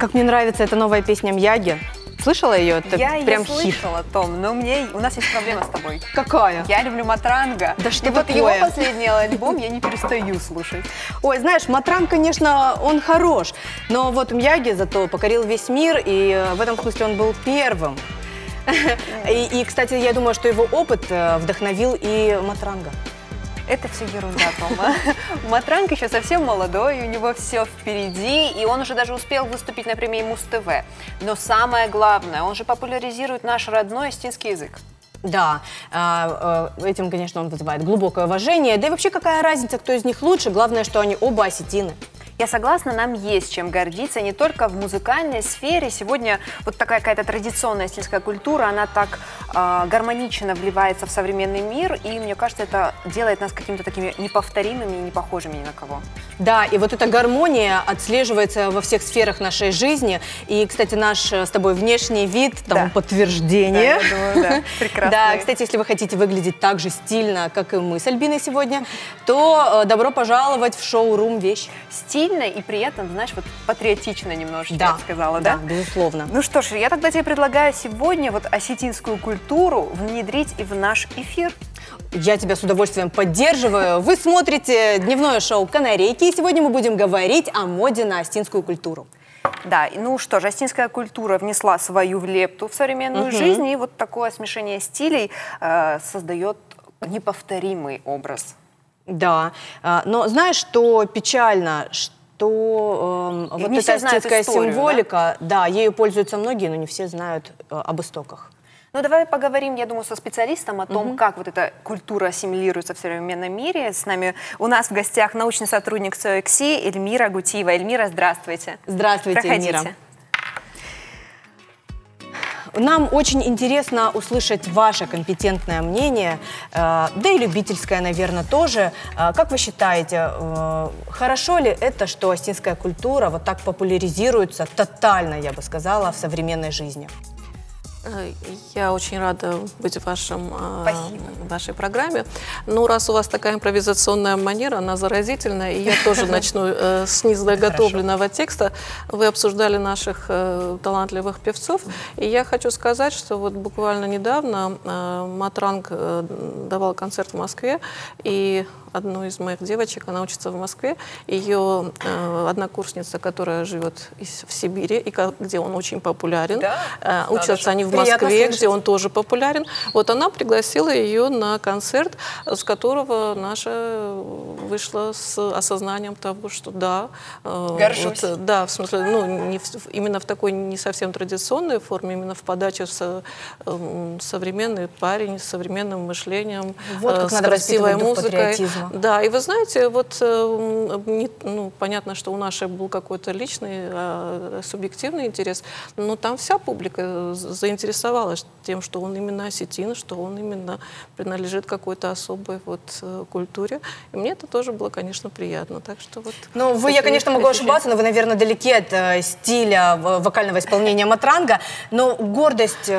Как мне нравится эта новая песня Мьяги. Слышала ее? Это я прям ее слышала, Том, но у нас есть проблема с тобой. Какая? Я люблю Матранга. Да что и вот такое? его последний альбом я не перестаю слушать. Ой, знаешь, Матранг, конечно, он хорош, но вот Мьяги зато покорил весь мир, и в этом смысле он был первым. И, кстати, я думаю, что его опыт вдохновил и Матранга. Это все ерунда, Тома. Матранг еще совсем молодой, у него все впереди, и он уже даже успел выступить на премии Муз-ТВ. Но самое главное, он же популяризирует наш родной остинский язык. Да, этим, конечно, он вызывает глубокое уважение. Да и вообще, какая разница, кто из них лучше? Главное, что они оба осетины. Я согласна, нам есть чем гордиться не только в музыкальной сфере. Сегодня вот такая какая-то традиционная осетинская культура, она так гармонично вливается в современный мир, и мне кажется, это делает нас какими-то такими неповторимыми и не похожими ни на кого. Да, и вот эта гармония отслеживается во всех сферах нашей жизни. И, кстати, наш с тобой внешний вид тому подтверждение. Да, я думаю, да. Прекрасно. Да, кстати, если вы хотите выглядеть так же стильно, как и мы с Альбиной сегодня, то добро пожаловать в шоу-рум «Вещь». Стильно и при этом, знаешь, вот патриотично немножечко, я бы сказала, да? Да, безусловно. Ну что ж, я тогда тебе предлагаю сегодня вот осетинскую культуру внедрить и в наш эфир. Я тебя с удовольствием поддерживаю. Вы смотрите дневное шоу «Канарейки», и сегодня мы будем говорить о моде на осетинскую культуру. Да, ну что же, осетинская культура внесла свою лепту в современную жизнь, и вот такое смешение стилей создает неповторимый образ. Да, но знаешь, что печально, что вот эта осетинская символика, да, ею пользуются многие, но не все знают об истоках. Ну, давай поговорим, я думаю, со специалистом о том, как вот эта культура ассимилируется в современном мире. С нами у нас в гостях научный сотрудник ЦОЭКСИ Эльмира Гутиева. Эльмира, здравствуйте. Здравствуйте, проходите. Эльмира. Нам очень интересно услышать ваше компетентное мнение, да и любительское, наверное, тоже. Как вы считаете, хорошо ли это, что осетинская культура вот так популяризируется тотально, я бы сказала, в современной жизни? Я очень рада быть в вашей программе. Ну, раз у вас такая импровизационная манера, она заразительная, и я тоже начну с незаготовленного текста. Вы обсуждали наших талантливых певцов, и я хочу сказать, что вот буквально недавно Матранг давал концерт в Москве, и одну из моих девочек, она учится в Москве, ее однокурсница, которая живет в Сибири, и где он очень популярен, учатся они в Москве, где он тоже популярен. Вот она пригласила ее на концерт, с которого наша вышла с осознанием того, что да, горжусь. Вот, да, в смысле, ну, именно в такой не совсем традиционной форме, именно в подаче современный парень с современным мышлением, вот с красивой музыкой. Да, и вы знаете, вот понятно, что у нашей был какой-то личный, субъективный интерес, но там вся публика заинтересовалась тем, что он именно осетин, что он именно принадлежит какой-то особой вот культуре. И мне это тоже было, конечно, приятно. Так что вот. Ну, я, конечно, могу ошибаться, но вы, наверное, далеки от стиля вокального исполнения Матранга. Но гордость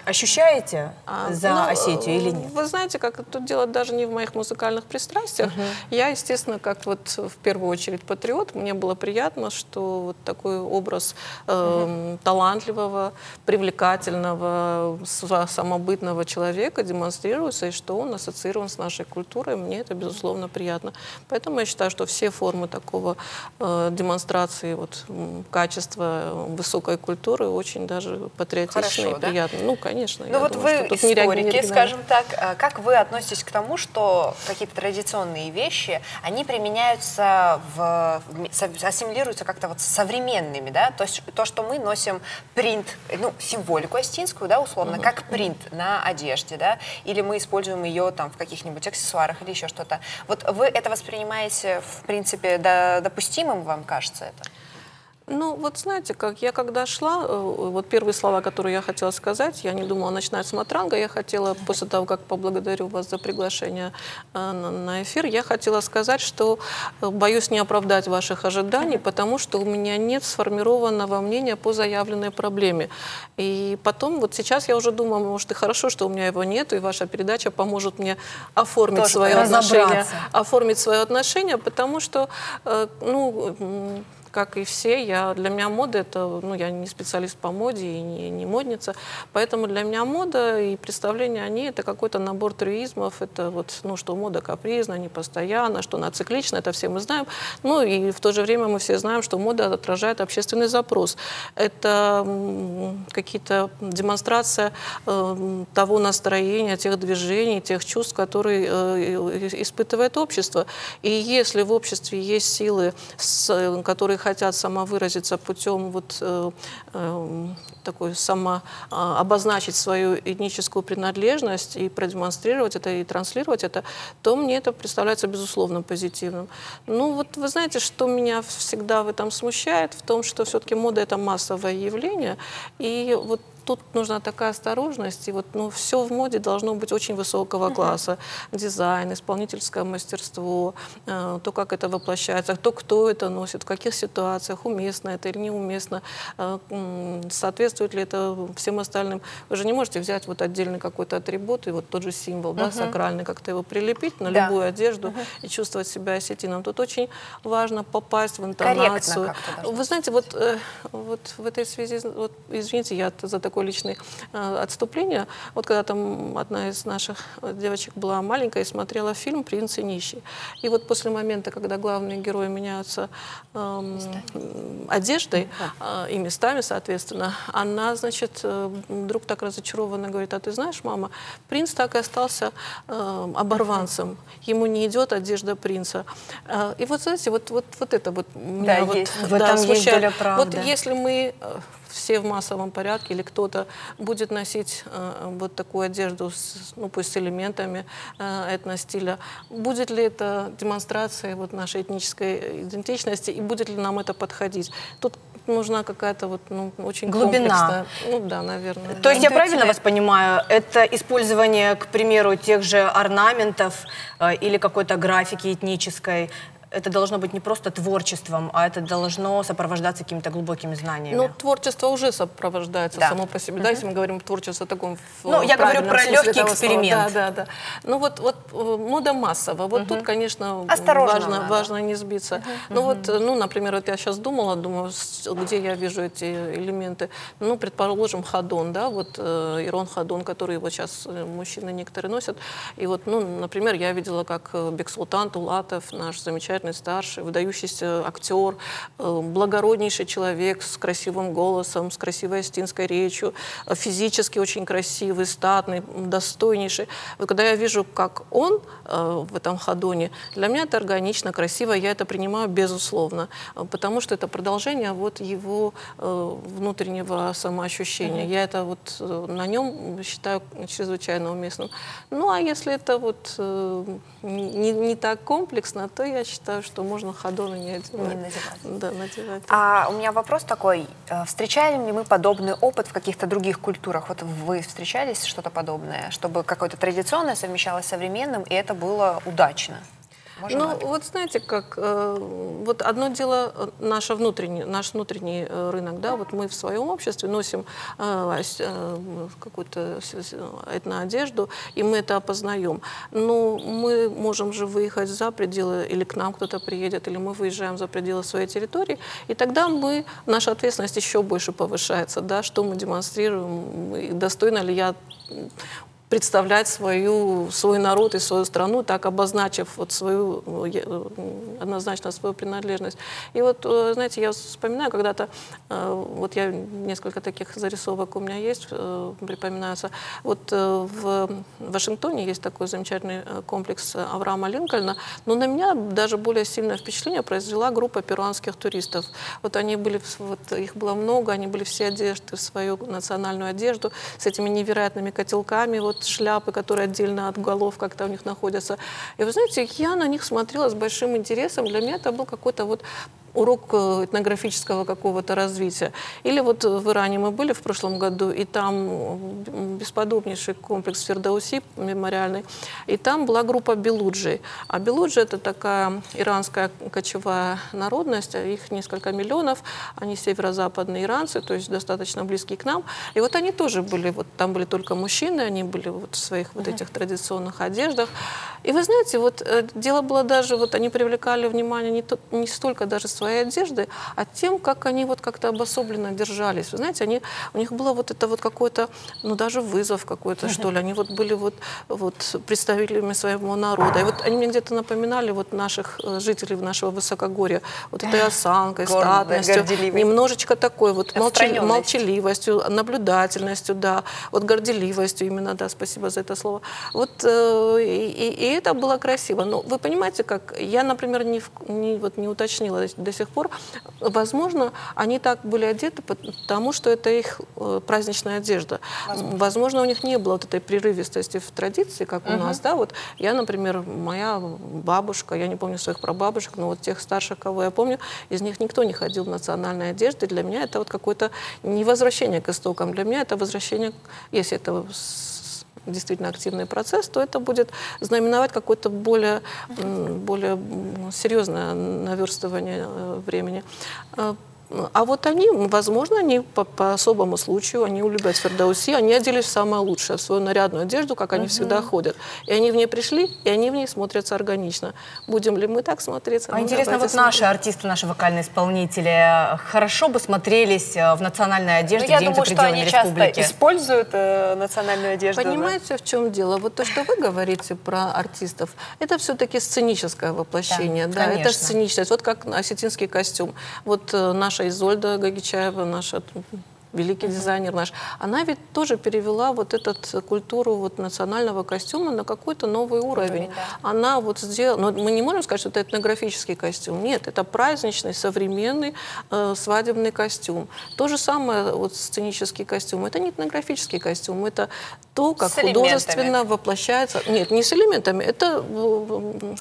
ощущаете за Осетию или нет? Вы знаете, как тут дело даже не в моих музыкальных пристрастиях. Я, естественно, как вот в первую очередь патриот, мне было приятно, что вот такой образ талантливого, привлекательного, самобытного человека демонстрируется, и что он ассоциирован с нашей культурой. Мне это, безусловно, приятно. Поэтому я считаю, что все формы такого демонстрации вот, качества высокой культуры очень даже патриотичны и приятны. Ну, конечно. Ну вот вы историки, скажем так, как вы относитесь к тому, что какие-то традиционные вещи, они применяются, ассимилируются как-то вот с современными, да? То есть то, что мы носим принт, ну, символику осетинскую, да, условно, как принт на одежде, да, или мы используем ее там в каких-нибудь аксессуарах или еще что-то. Вот вы это воспринимаете, в принципе, допустимым, вам кажется это? Ну, вот знаете, как я когда шла, вот первые слова, которые я хотела сказать, я не думала начинать с Матранга, я хотела, после того, как поблагодарю вас за приглашение на эфир, я хотела сказать, что боюсь не оправдать ваших ожиданий, потому что у меня нет сформированного мнения по заявленной проблеме. И потом, вот сейчас я уже думаю, может, и хорошо, что у меня его нет, и ваша передача поможет мне оформить свое отношение, потому что, ну, как и все, для меня мода это, ну, я не специалист по моде и не модница, поэтому для меня мода и представления о ней это какой-то набор трюизмов, это вот, ну, что мода капризна, непостоянна, что она циклична, это все мы знаем, ну, и в то же время мы все знаем, что мода отражает общественный запрос. Это какие-то демонстрация того настроения, тех движений, тех чувств, которые испытывает общество. И если в обществе есть силы, которые хотят самовыразиться путем вот такой обозначить свою этническую принадлежность и продемонстрировать это, и транслировать это, то мне это представляется безусловно позитивным. Ну вот вы знаете, что меня всегда в этом смущает, в том, что все-таки мода — это массовое явление, и вот тут нужна такая осторожность, и вот, ну, все в моде должно быть очень высокого класса. Дизайн, исполнительское мастерство, то, как это воплощается, то, кто это носит, в каких ситуациях, уместно это или неуместно, соответствует ли это всем остальным. Вы же не можете взять вот отдельный какой-то атрибут, и вот тот же символ, да, сакральный, как-то его прилепить на любую одежду и чувствовать себя осетином. Тут очень важно попасть в интонацию. Вы знаете, вот в этой связи, вот, извините, я за такое личное отступление. Вот когда там одна из наших девочек была маленькая и смотрела фильм «Принц и нищий». И вот после момента, когда главные герои меняются одеждой и местами, соответственно, она, значит, вдруг так разочарованно говорит: а ты знаешь, мама, принц так и остался оборванцем. Ему не идет одежда принца. И вот, знаете, вот это вот меня в этом есть доля правды. Вот если мы все в массовом порядке, или кто-то будет носить вот такую одежду, ну, пусть с элементами этностиля, будет ли это демонстрацией вот нашей этнической идентичности, и будет ли нам это подходить? Тут нужна какая-то вот, ну, очень глубина. Ну да, наверное. То есть я правильно вас понимаю, это использование, к примеру, тех же орнаментов или какой-то графики этнической, это должно быть не просто творчеством, а это должно сопровождаться какими-то глубокими знаниями. Ну, творчество уже сопровождается само по себе. Да, если мы говорим о творчестве в таком... Ну, я говорю про легкий эксперимент. Да. Ну, вот мода массовая. Вот тут, конечно, важно не сбиться. Ну, вот, ну, например, вот я сейчас думаю, где я вижу эти элементы. Ну, предположим, ходон, да, вот Ирон ходон, который вот сейчас мужчины некоторые носят. И вот, ну, например, я видела, как Бексултан Тулатов, наш замечательный старший, выдающийся актер, благороднейший человек с красивым голосом, с красивой осетинской речью, физически очень красивый, статный, достойнейший. Вот когда я вижу, как он в этом ходоне, для меня это органично, красиво, я это принимаю безусловно, потому что это продолжение вот его внутреннего самоощущения. Я это вот на нем считаю чрезвычайно уместным. Ну, а если это вот не так комплексно, то я считаю, что можно ходоны не одевать. Не надевать. Да, надевать. А у меня вопрос такой. Встречали ли мы подобный опыт в каких-то других культурах? Вот вы встречались что-то подобное, чтобы какое-то традиционное совмещалось с современным, и это было удачно? Ну, вот знаете, как, вот одно дело наш внутренний рынок, да, вот мы в своем обществе носим какую-то этноодежду, и мы это опознаем. Но мы можем же выехать за пределы, или к нам кто-то приедет, или мы выезжаем за пределы своей территории, и тогда наша ответственность еще больше повышается, да, что мы демонстрируем, и достойна ли я представлять свой народ и свою страну, так обозначив вот однозначно свою принадлежность. И вот, знаете, я вспоминаю когда-то, вот я несколько таких зарисовок у меня есть, припоминаются. Вот в Вашингтоне есть такой замечательный комплекс Авраама Линкольна, но на меня даже более сильное впечатление произвела группа перуанских туристов. Вот они были, вот их было много, они были все одеты в свою национальную одежду, с этими невероятными котелками, вот шляпы, которые отдельно от голов как-то у них находятся. И вы знаете, я на них смотрела с большим интересом. Для меня это был какой-то вот урок этнографического какого-то развития. Или вот в Иране мы были в прошлом году, и там бесподобнейший комплекс Фердауси мемориальный, и там была группа белуджи. А белуджи — это такая иранская кочевая народность, их несколько миллионов, они северо-западные иранцы, то есть достаточно близкие к нам. И вот они тоже были, вот там были только мужчины, они были вот в своих вот этих традиционных одеждах. И вы знаете, вот дело было даже, вот они привлекали внимание не столько даже своей своей одеждой, а тем, как они вот как-то обособленно держались. Вы знаете, у них было вот это вот какой-то, ну даже вызов какой-то, что ли. Они вот были вот представителями своего народа. И вот они мне где-то напоминали вот наших жителей нашего высокогорья, вот этой осанкой, статностью, немножечко такой вот молчаливостью, наблюдательностью, да, вот горделивостью именно, да, спасибо за это слово. Вот, и это было красиво. Но вы понимаете, как я, например, не уточнила до сих пор, возможно, они так были одеты, потому что это их праздничная одежда. Возможно, у них не было вот этой прерывистости в традиции, как у нас, да, вот я, например, моя бабушка, я не помню своих прабабушек, но вот тех старших, кого я помню, из них никто не ходил в национальной одежде. Для меня это вот какое-то не возвращение к истокам, для меня это возвращение, если это действительно активный процесс, то это будет знаменовать какое-то более серьезное наверстывание времени. А вот они, возможно, они по особому случаю, они любят Фердауси, они оделись в самое лучшее, в свою нарядную одежду, как они всегда ходят. И они в ней пришли, и они в ней смотрятся органично. Будем ли мы так смотреться? А интересно, вот наши артисты, наши вокальные исполнители хорошо бы смотрелись в национальной одежде где-нибудь за пределами республики? Я думаю, что они часто используют национальную одежду. Понимаете, в чем дело? Вот то, что вы говорите про артистов, это все-таки сценическое воплощение. Да, это сценичность. Вот как осетинский костюм. Вот наша Изольда Гагичаева, наша великий дизайнер наш, она ведь тоже перевела вот эту культуру вот национального костюма на какой-то новый уровень. Да. Она вот сделала, но мы не можем сказать, что это этнографический костюм. Нет, это праздничный, современный свадебный костюм. То же самое вот сценический костюм. Это не этнографический костюм, это то, как художественно воплощается. Нет, не с элементами, это,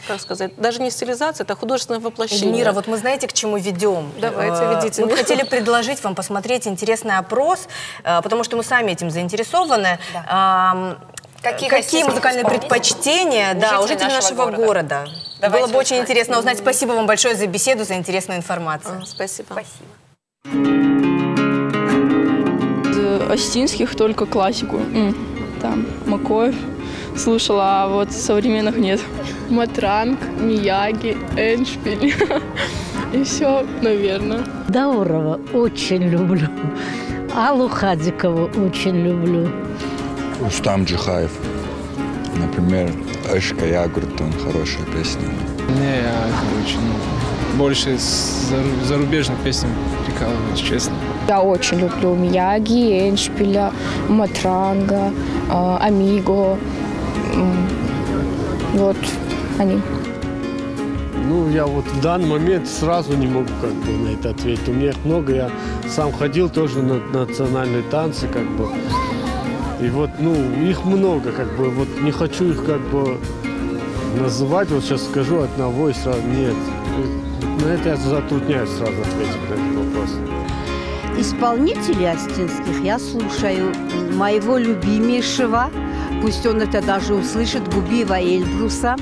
как сказать, даже не стилизация, это художественное воплощение. Эльмира, вот мы знаете, к чему ведем? Давайте, ведите. Мы хотели предложить вам посмотреть интересный опрос, потому что мы сами этим заинтересованы. Да. Какие музыкальные предпочтения у жителей нашего города? Было бы очень интересно узнать. Спасибо вам большое за беседу, за интересную информацию. Спасибо. Из осетинских только классику. Там Макоев слушала, а вот современных нет. Матранг, Мияги, Эндшпиль. И все, наверное. Даурова очень люблю. Аллу Хадикову очень люблю. Рустам Джихаев. Например, Эшка Ягуртун. Хорошая песня. Не, я, короче, больше зарубежных песен прикалываюсь, честно. Я очень люблю Мияги, Эндшпиля, Матранга, Амиго. Вот они. Ну, я вот в данный момент сразу не могу как бы на это ответить. У меня их много, я сам ходил тоже на национальные танцы, как бы. И вот, ну, их много, как бы, вот не хочу их как бы называть, вот сейчас скажу одного и сразу нет. На это я затрудняюсь сразу ответить на этот вопрос. Исполнителей осетинских я слушаю моего любимейшего, пусть он это даже услышит, Губиева Эльбруса.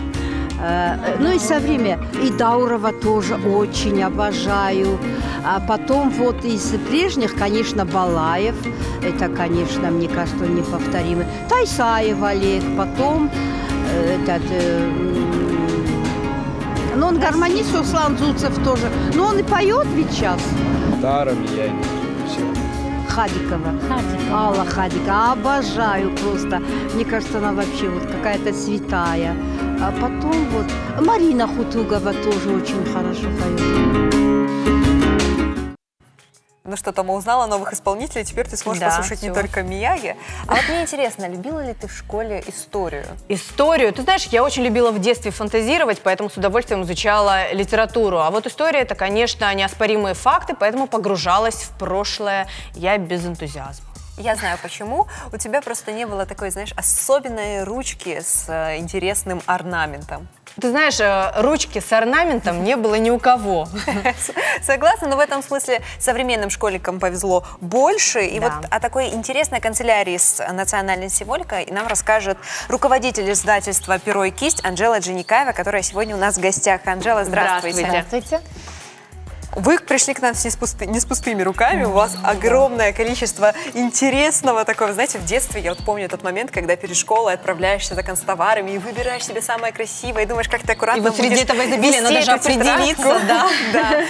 Ну и со временем, и Даурова тоже очень обожаю. А потом вот из прежних, конечно, Балаев. Это, конечно, мне кажется, неповторимый. Тайсаев Олег, потом ну, он гармонист, Руслан Зуцев тоже. Но он и поет ведь сейчас. Тара, Мияги. Хадикова. Алла Хадикова. Обожаю просто. Мне кажется, она вообще вот какая-то святая. А потом вот Марина Хутугова тоже очень хорошо поет. Ну что, Тома, узнала новых исполнителей, теперь ты сможешь послушать не только Мияги. А вот мне интересно, любила ли ты в школе историю? Историю? Ты знаешь, я очень любила в детстве фантазировать, поэтому с удовольствием изучала литературу. А вот история – это, конечно, неоспоримые факты, поэтому погружалась в прошлое я без энтузиазма. Я знаю почему. У тебя просто не было такой, знаешь, особенной ручки с интересным орнаментом. Ты знаешь, ручки с орнаментом не было ни у кого. Согласна, но в этом смысле современным школьникам повезло больше. И вот о такой интересной канцелярии с национальной символикой нам расскажет руководитель издательства «Перо и кисть» Анжела Дженикаева, которая сегодня у нас в гостях. Анжела, здравствуйте. Здравствуйте. Вы пришли к нам не с пустыми руками, у вас огромное количество интересного такого. Знаете, в детстве я вот помню тот момент, когда перед школой отправляешься за канцтоварами и выбираешь себе самое красивое, и думаешь, как ты аккуратно будешь вести эту тетрадку. Надо же определиться, да.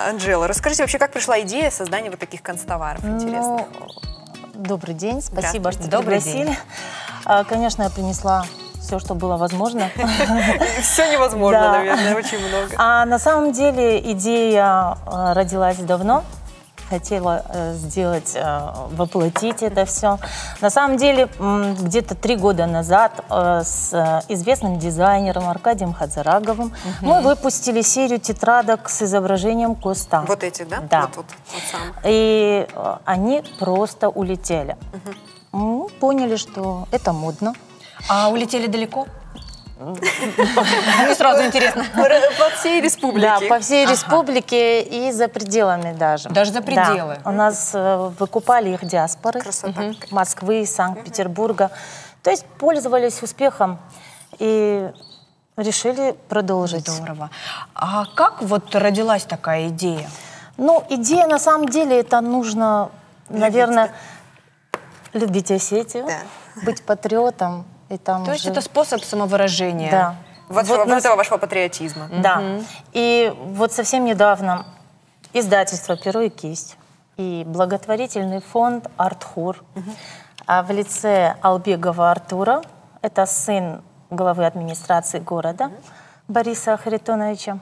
Анжела, расскажите вообще, как пришла идея создания вот таких констоваров интересных? Добрый день, спасибо, что Добрый пригласили. день. Конечно, я принесла все, что было возможно. Все невозможно, наверное, очень много. А на самом деле идея родилась давно. Хотела сделать, воплотить это все. На самом деле, где-то 3 года назад с известным дизайнером Аркадием Хадзараговым мы выпустили серию тетрадок с изображением Коста. Вот эти, да? Да. Вот сам. И они просто улетели. Мы поняли, что это модно. А улетели далеко? Мне сразу интересно. По всей республике. Да, по всей республике и за пределами даже. Даже за пределы? Да. У нас выкупали их диаспоры. Красота. Москвы, Санкт-Петербурга. То есть пользовались успехом и решили продолжить. Здорово. А как вот родилась такая идея? Ну, идея на самом деле это нужно, наверное, любить Осетию, быть патриотом. И там То есть это способ самовыражения? Да. Вот этого вашего патриотизма. Да. И вот совсем недавно издательство «Перо и кисть» и благотворительный фонд «Артхур» в лице Албегова Артура, это сын главы администрации города Бориса Харитоновича.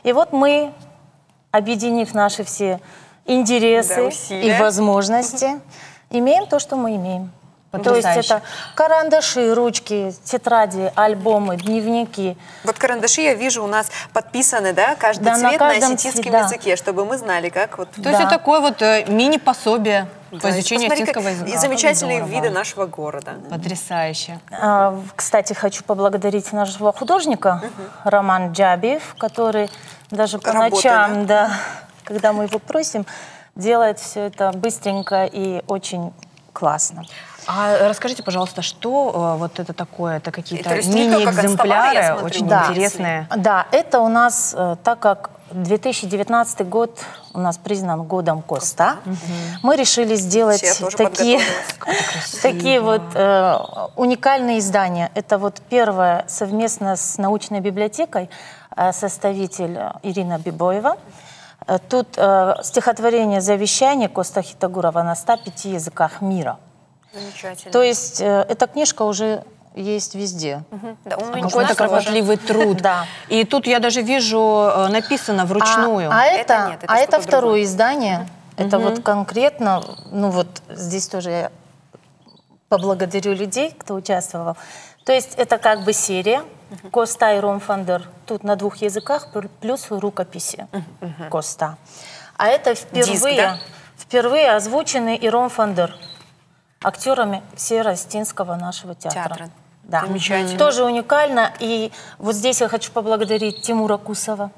И вот мы, объединив наши все интересы и возможности, имеем то, что мы имеем. То есть это карандаши, ручки, тетради, альбомы, дневники. Вот карандаши, я вижу, у нас подписаны, да, каждый цвет на осетинском языке, чтобы мы знали, как вот... То есть это такое вот мини-пособие по изучению осетинского языка. И замечательные виды нашего города. Потрясающе. Кстати, хочу поблагодарить нашего художника Роман Джабиев, который даже по ночам, когда мы его просим, делает все это быстренько и очень классно. А расскажите, пожалуйста, что вот это такое? Это какие-то мини-экземпляры, очень интересные. Да, это у нас, так как 2019 год у нас признан годом Коста, мы решили сделать такие вот уникальные издания. Это вот первое совместно с научной библиотекой, составитель Ирина Бибоева. Тут стихотворение «Завещание» Коста Хитагурова на 105 языках мира. Замечательно. То есть эта книжка уже есть везде. Какой-то кропотливый труд. Да. И тут я даже вижу, написано вручную. Это второе издание. Это вот конкретно, ну вот здесь тоже я поблагодарю людей, кто участвовал. То есть это как бы серия Коста и Ромфандер. Тут на 2 языках плюс рукописи Коста. А это впервые озвученный и Ромфандер актерами Северо-Осетинского нашего театра. Да. Замечательно. Тоже уникально. И вот здесь я хочу поблагодарить Тимура Кусова,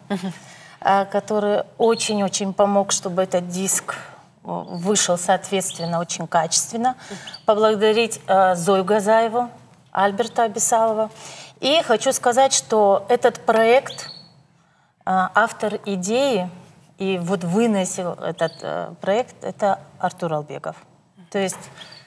который очень-очень помог, чтобы этот диск вышел, соответственно, очень качественно. Поблагодарить Зою Газаеву, Альберта Абисалова. И хочу сказать, что этот проект, автор идеи и вот выносил этот проект, это Артур Албегов. То есть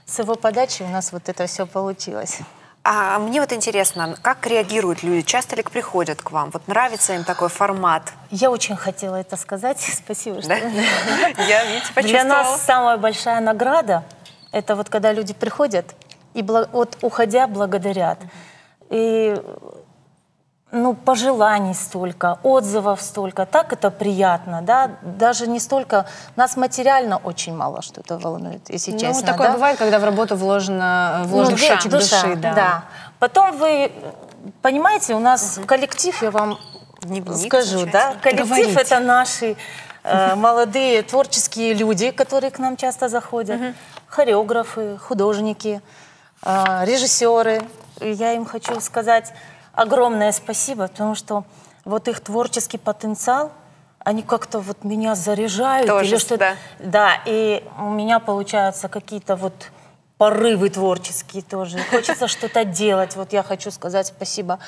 с его подачи у нас вот это все получилось. А мне вот интересно, как реагируют люди? Часто ли приходят к вам? Вот нравится им такой формат? Я очень хотела это сказать. Спасибо, что... Я, видите, почувствовала. Для нас самая большая награда — это вот когда люди приходят и вот уходя благодарят. И ну, пожеланий столько, отзывов столько, так это приятно, да, даже не столько, нас материально очень мало что-то волнует, если честно. Ну, такое бывает, когда в работу вложена часть души, да. Потом вы, понимаете, у нас коллектив, я вам скажу, да, коллектив — это наши молодые творческие люди, которые к нам часто заходят, хореографы, художники, режиссеры. И я им хочу сказать огромное спасибо, потому что вот их творческий потенциал, они как-то вот меня заряжают. Тоже, или что-то. Да, и у меня получаются какие-то вот порывы творческие тоже. Хочется что-то делать. Вот я хочу сказать спасибо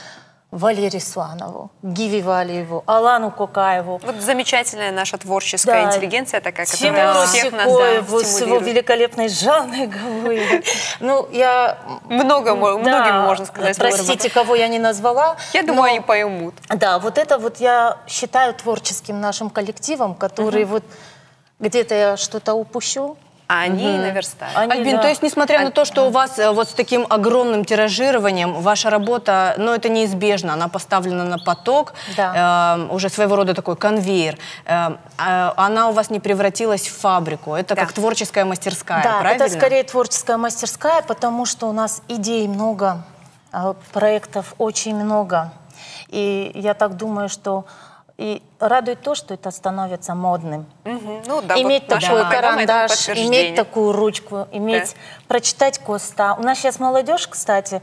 Валерию Суанову, Гиви Валиеву, Алану Кокаеву. Вот замечательная наша творческая интеллигенция такая, которая Тимуру всех нас Сикоеву с его великолепной Жанной Галуевой. Ну, я... Многим можно сказать. Простите, кого я не назвала. Я думаю, они поймут. Да, вот это вот я считаю творческим нашим коллективом, который вот где-то я что-то упущу. А они наверстают. Альбин, то есть, несмотря на то, что у вас вот с таким огромным тиражированием, ваша работа, ну, это неизбежно, она поставлена на поток, уже своего рода такой конвейер, она у вас не превратилась в фабрику, это как творческая мастерская, правильно? Да, это скорее творческая мастерская, потому что у нас идей много, проектов очень много, и я так думаю, что... И радует то, что это становится модным. Ну, да, иметь вот такой карандаш, иметь такую ручку, прочитать Коста. У нас сейчас молодежь, кстати,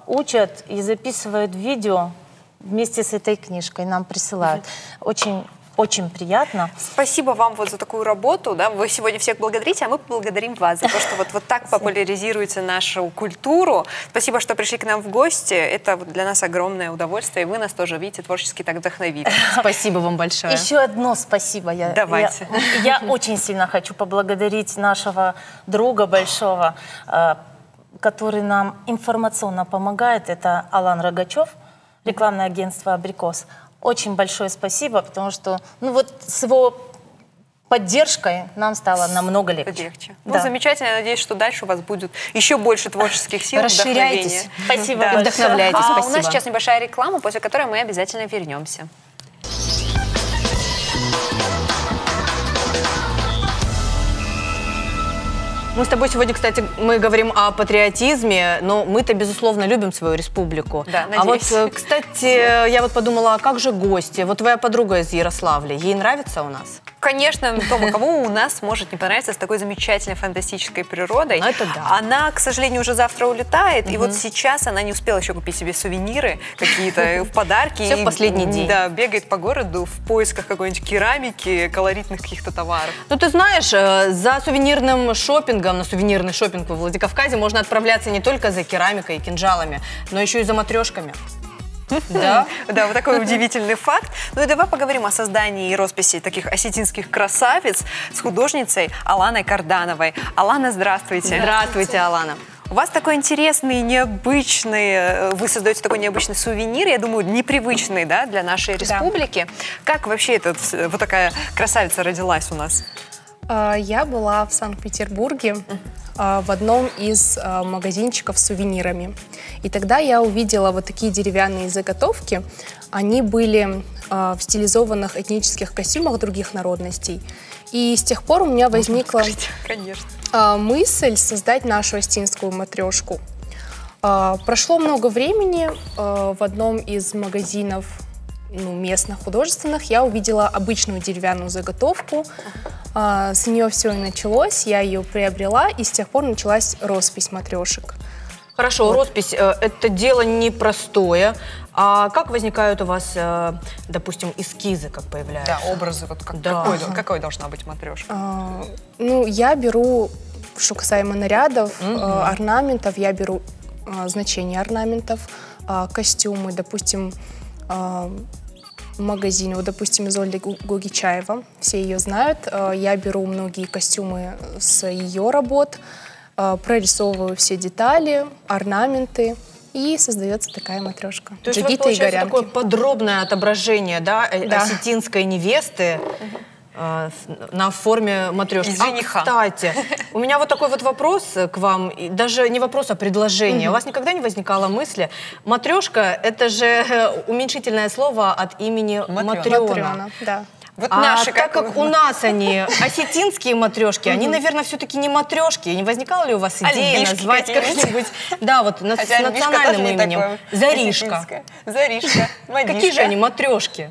учат и записывают видео вместе с этой книжкой, нам присылают. Очень приятно. Спасибо вам вот за такую работу. Да? Вы сегодня всех благодарите, а мы поблагодарим вас за то, что вот так популяризируете нашу культуру. Спасибо, что пришли к нам в гости. Это для нас огромное удовольствие. И вы нас тоже, видите, творчески так вдохновили. Спасибо вам большое. Еще одно спасибо. Давайте. Я очень сильно хочу поблагодарить нашего друга большого, который нам информационно помогает. Это Алан Рогачев, рекламное агентство «Абрикос». Очень большое спасибо, потому что вот с его поддержкой нам стало намного легче. Ну, замечательно. Я надеюсь, что дальше у вас будет еще больше творческих сил, расширяйтесь. Спасибо большое. Вдохновляйтесь. У нас сейчас небольшая реклама, после которой мы обязательно вернемся. Мы с тобой сегодня, кстати, мы говорим о патриотизме, но мы-то, безусловно, любим свою республику. Да, а вот, кстати, я вот подумала, а как же гости? Вот твоя подруга из Ярославля, ей нравится у нас? Конечно, Тома, кому у нас может не понравиться с такой замечательной фантастической природой? Это да. Она, к сожалению, уже завтра улетает, и вот сейчас она не успела еще купить себе сувениры какие-то в подарки. Все в последний день. Да, бегает по городу в поисках какой-нибудь керамики, колоритных каких-то товаров. Ну, ты знаешь, за сувенирным шопингом, на сувенирный шопинг во Владикавказе можно отправляться не только за керамикой и кинжалами, но еще и за матрешками. Да? Да, вот такой удивительный факт. Ну и давай поговорим о создании и росписи таких осетинских красавиц с художницей Аланой Кардановой. Алана, здравствуйте. Здравствуйте, Алана. У вас такой интересный, необычный, вы создаете такой необычный сувенир, я думаю, непривычный, да, для нашей республики. Как вообще вот такая красавица родилась у нас? Я была в Санкт-Петербурге в одном из магазинчиков с сувенирами. И тогда я увидела вот такие деревянные заготовки. Они были в стилизованных этнических костюмах других народностей. И с тех пор у меня возникла мысль создать нашу остинскую матрешку. Прошло много времени. В одном из магазинов местных художественных я увидела обычную деревянную заготовку. С нее все и началось, я ее приобрела, и с тех пор началась роспись матрешек. Хорошо, роспись – это дело непростое. А как возникают у вас, допустим, эскизы, как появляются? Да, образы, вот какой должна быть матрешка? Я беру, что касаемо нарядов, орнаментов, я беру значение орнаментов, костюмы, допустим, магазине, вот, допустим, из Ольги Гугичаева, все ее знают. Я беру многие костюмы с ее работ, прорисовываю все детали, орнаменты, и создается такая матрешка. То есть у вас получается такое подробное отображение, да, осетинской невесты на форме матрешки. Кстати, у меня вот такой вот вопрос к вам, даже не вопрос, а предложение. У вас никогда не возникало мысли, матрешка – это же уменьшительное слово от имени Матрёна. Да. Вот так как у нас они осетинские матрешки, они, наверное, все-таки не матрешки. Не возникала ли у вас идея назвать как-нибудь, да, вот с национальным именем? Заришка. Заришка. Какие же они матрешки?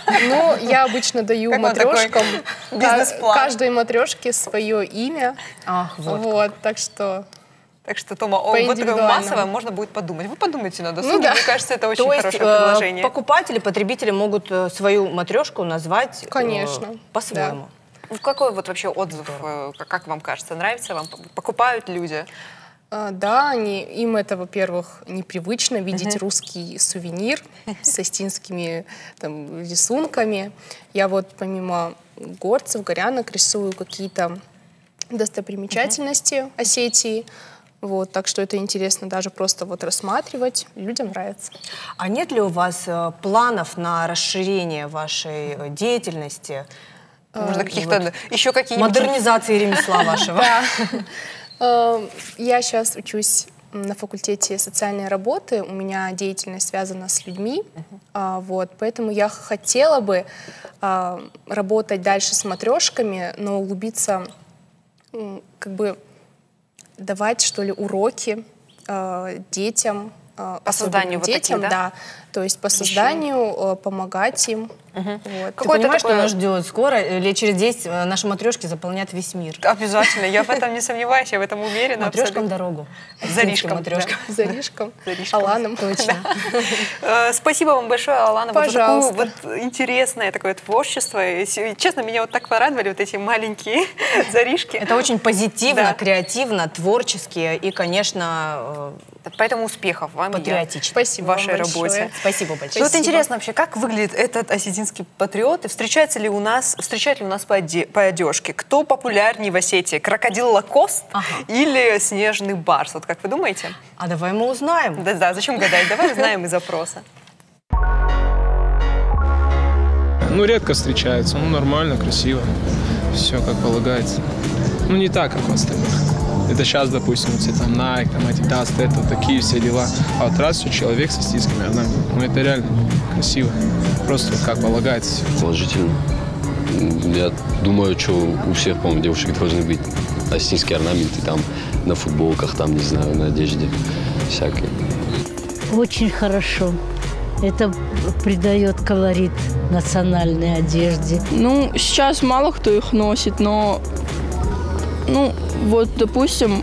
Ну, я обычно даю матрешкам, каждой матрешке свое имя. Вот, так что... Так что, Тома, вот такое массовое можно будет подумать. Вы подумайте на досуге. Мне кажется, это очень хорошее предложение. Покупатели, потребители могут свою матрешку назвать по-своему. Какой вот вообще отзыв, как вам кажется, нравится вам? Покупают люди? Да, им это, во-первых, непривычно видеть русский сувенир с остинскими там, рисунками. Я вот помимо горцев, горянок рисую какие-то достопримечательности Осетии. Вот, так что это интересно даже просто вот рассматривать. Людям нравится. А нет ли у вас планов на расширение вашей деятельности? Можно каких-то еще какие-нибудь... Модернизации ремесла вашего? Я сейчас учусь на факультете социальной работы. У меня деятельность связана с людьми. Вот, поэтому я хотела бы работать дальше с матрешками, но углубиться, как бы давать, что ли, уроки детям, по созданию вот детям, таких, да? То есть по созданию, помогать им. Вот. Ты понимаешь, что нас ждет? Скоро, лет через 10, наши матрешки заполнят весь мир. Обязательно, я в этом не сомневаюсь, я в этом уверена. Матрешкам дорогу. Заришкам. Заришкам. Аланом. Точно. Спасибо вам большое, Алана, Пожалуйста. за такое интересное такое творчество. И, честно, меня вот так порадовали вот эти маленькие заришки. Это очень позитивно, креативно, творчески и, конечно, поэтому успехов вам патриотично. Спасибо в вашей вам работе. Спасибо большое. Вот интересно вообще, как выглядит этот осетинский патриот и встречают ли у нас по одежке? Кто популярнее в Осетии? Крокодил Лакост или снежный барс? Вот как вы думаете? А давай мы узнаем. Да, зачем гадать? Давай узнаем из опроса. Ну, редко встречаются, ну, нормально, красиво, все как полагается. Ну, не так, как в остальных. Это сейчас, допустим, все там Nike, там Adidas, это такие все дела. А вот раз человек с остинскими орнаментами, ну, это реально красиво. Просто вот как полагается. Положительно. Я думаю, что у всех, по-моему, девушек должны быть осетинские орнаменты там на футболках, там, не знаю, на одежде всякой. Очень хорошо. Это придает колорит национальной одежде. Ну, сейчас мало кто их носит, но, ну, вот, допустим,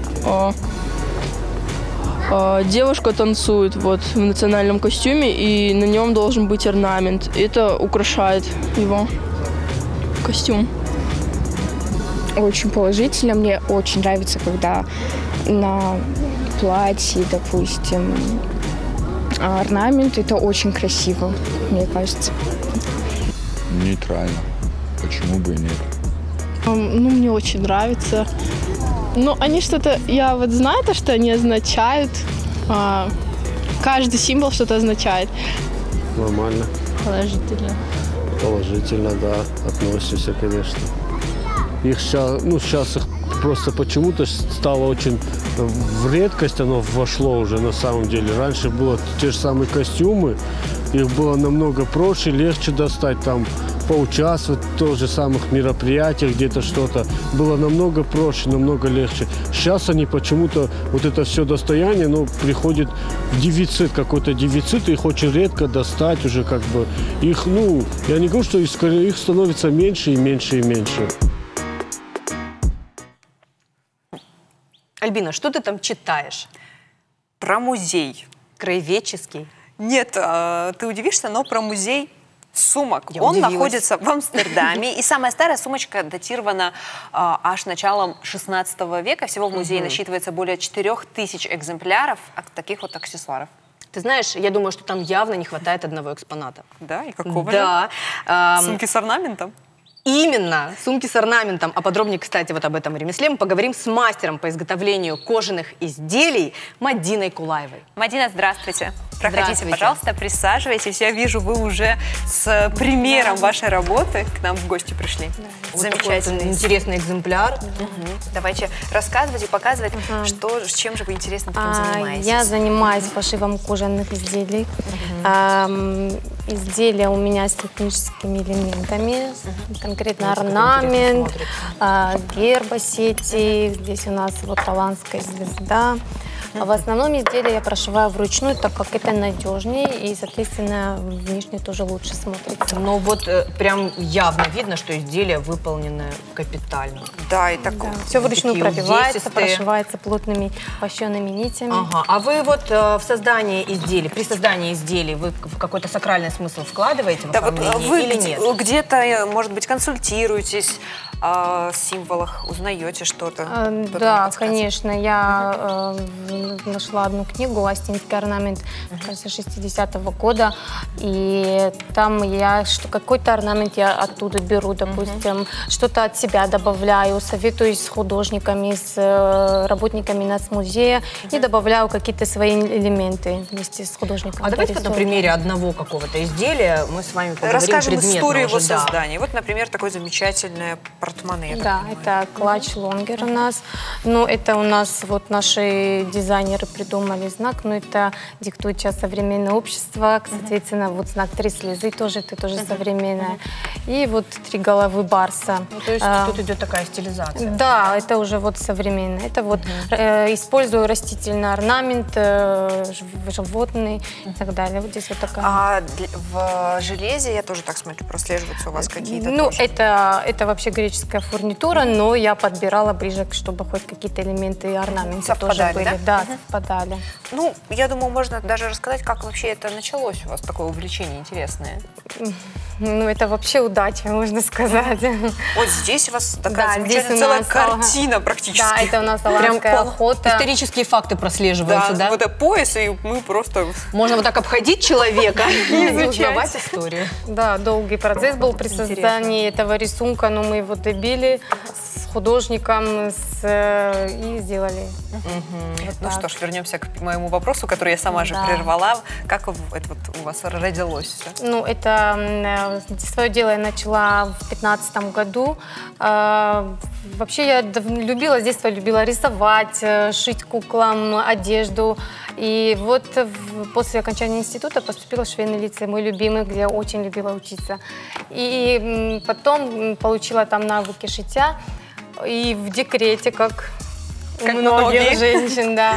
девушка танцует вот в национальном костюме, и на нем должен быть орнамент. Это украшает его костюм. Очень положительно. Мне очень нравится, когда на платье, допустим, орнамент. Это очень красиво, мне кажется. Нейтрально. Почему бы и нет? Ну, мне очень нравится. Ну, они что-то... Я вот знаю то, что они означают. Каждый символ что-то означает. Нормально. Положительно. Положительно, да. Относимся, конечно. Их сейчас, ну, сейчас их просто почему-то стало очень в редкость, оно вошло уже на самом деле. Раньше было те же самые костюмы, их было намного проще, легче достать, там, поучаствовать в тех же самых мероприятиях, где-то что-то. Было намного проще, намного легче. Сейчас они почему-то, вот это все достояние, ну, приходит в дефицит, какой-то дефицит, их очень редко достать уже, как бы. Их, ну, я не говорю, что их становится меньше и меньше и меньше. Альбина, что ты там читаешь? Про музей. Краеведческий? Нет, ты удивишься, но про музей сумок. Он удивилась. находится в Амстердаме, и самая старая сумочка датирована аж началом 16 века. Всего в музее насчитывается более 4000 экземпляров таких вот аксессуаров. Ты знаешь, я думаю, что там явно не хватает одного экспоната. Да? И какого Да. же? Сумки с орнаментом? Именно, сумки с орнаментом. А подробнее, кстати, вот об этом ремесле мы поговорим с мастером по изготовлению кожаных изделий Мадиной Кулаевой. Мадина, здравствуйте. Проходите, Здравствуйте. пожалуйста, присаживайтесь. Я вижу, вы уже с примером вашей работы к нам в гости пришли. Вот Замечательный. такой интересный экземпляр. Давайте рассказывать и показывать, с чем же вы интересно таким занимаетесь. Я занимаюсь пошивом кожаных изделий. Изделия у меня с техническими элементами, конкретно орнамент, герб Осетии, здесь у нас вот талантская звезда. А в основном изделия я прошиваю вручную, так как это надежнее и, соответственно, внешне тоже лучше смотрится. Но вот прям явно видно, что изделия выполнены капитально. Да, и так. Да. Все вручную Такие пробивается, увесистые. прошивается плотными вощеными нитями. Ага. А вы вот в создании изделий, при создании изделий, вы в какой-то сакральный смысл вкладываете в Да, вот оформление вы или нет? где-то, может быть, консультируетесь, символах? Узнаете что-то? Да, конечно. Я нашла одну книгу «Остинский орнамент», кажется, 60-го года. И там я какой-то орнамент я оттуда беру, допустим, что-то от себя добавляю, советуюсь с художниками, с работниками нацмузея и добавляю какие-то свои элементы вместе с художником. А давайте на примере одного какого-то изделия мы с вами поговорим. Расскажем историю его уже, создания. Вот, например, такое замечательное портмоне. Да, это клатч Лонгер у нас. Но это у нас вот наши дизайнеры придумали знак, но это диктует сейчас современное общество. Соответственно, вот знак 3 слезы тоже, это тоже современное. И вот 3 головы барса. Ну, то есть тут идет такая стилизация. Да, это уже вот современное. Это вот использую растительный орнамент, животный и так далее. Вот здесь вот такая. А в железе, я тоже так смотрю, прослеживаются у вас какие-то? Ну, это вообще греческая фурнитура, но я подбирала ближе, чтобы хоть какие-то элементы орнамента тоже были. Да, совпадали. Ну, я думаю, можно даже рассказать, как вообще это началось у вас, такое увлечение интересное. Ну, это вообще удача, можно сказать. Вот здесь у вас такая замечательная целая картина практически. Да, это у нас аланская охота. Исторические факты прослеживаются, да? Вот это пояс, и мы просто... Можно вот так обходить человека и узнавать историю. Да, долгий процесс был при создании этого рисунка, но мы его добили с художником и сделали. Ну что ж, вернемся к моему вопросу, который я сама же прервала. Как это вот у вас родилось все? Ну, это свое дело я начала в 2015 году. Вообще я любила, с детства любила рисовать, шить куклам одежду. И вот после окончания института поступила в швейный лицей, мой любимый, где я очень любила учиться. И потом получила там навыки шитья. И в декрете, как у многих женщин, да,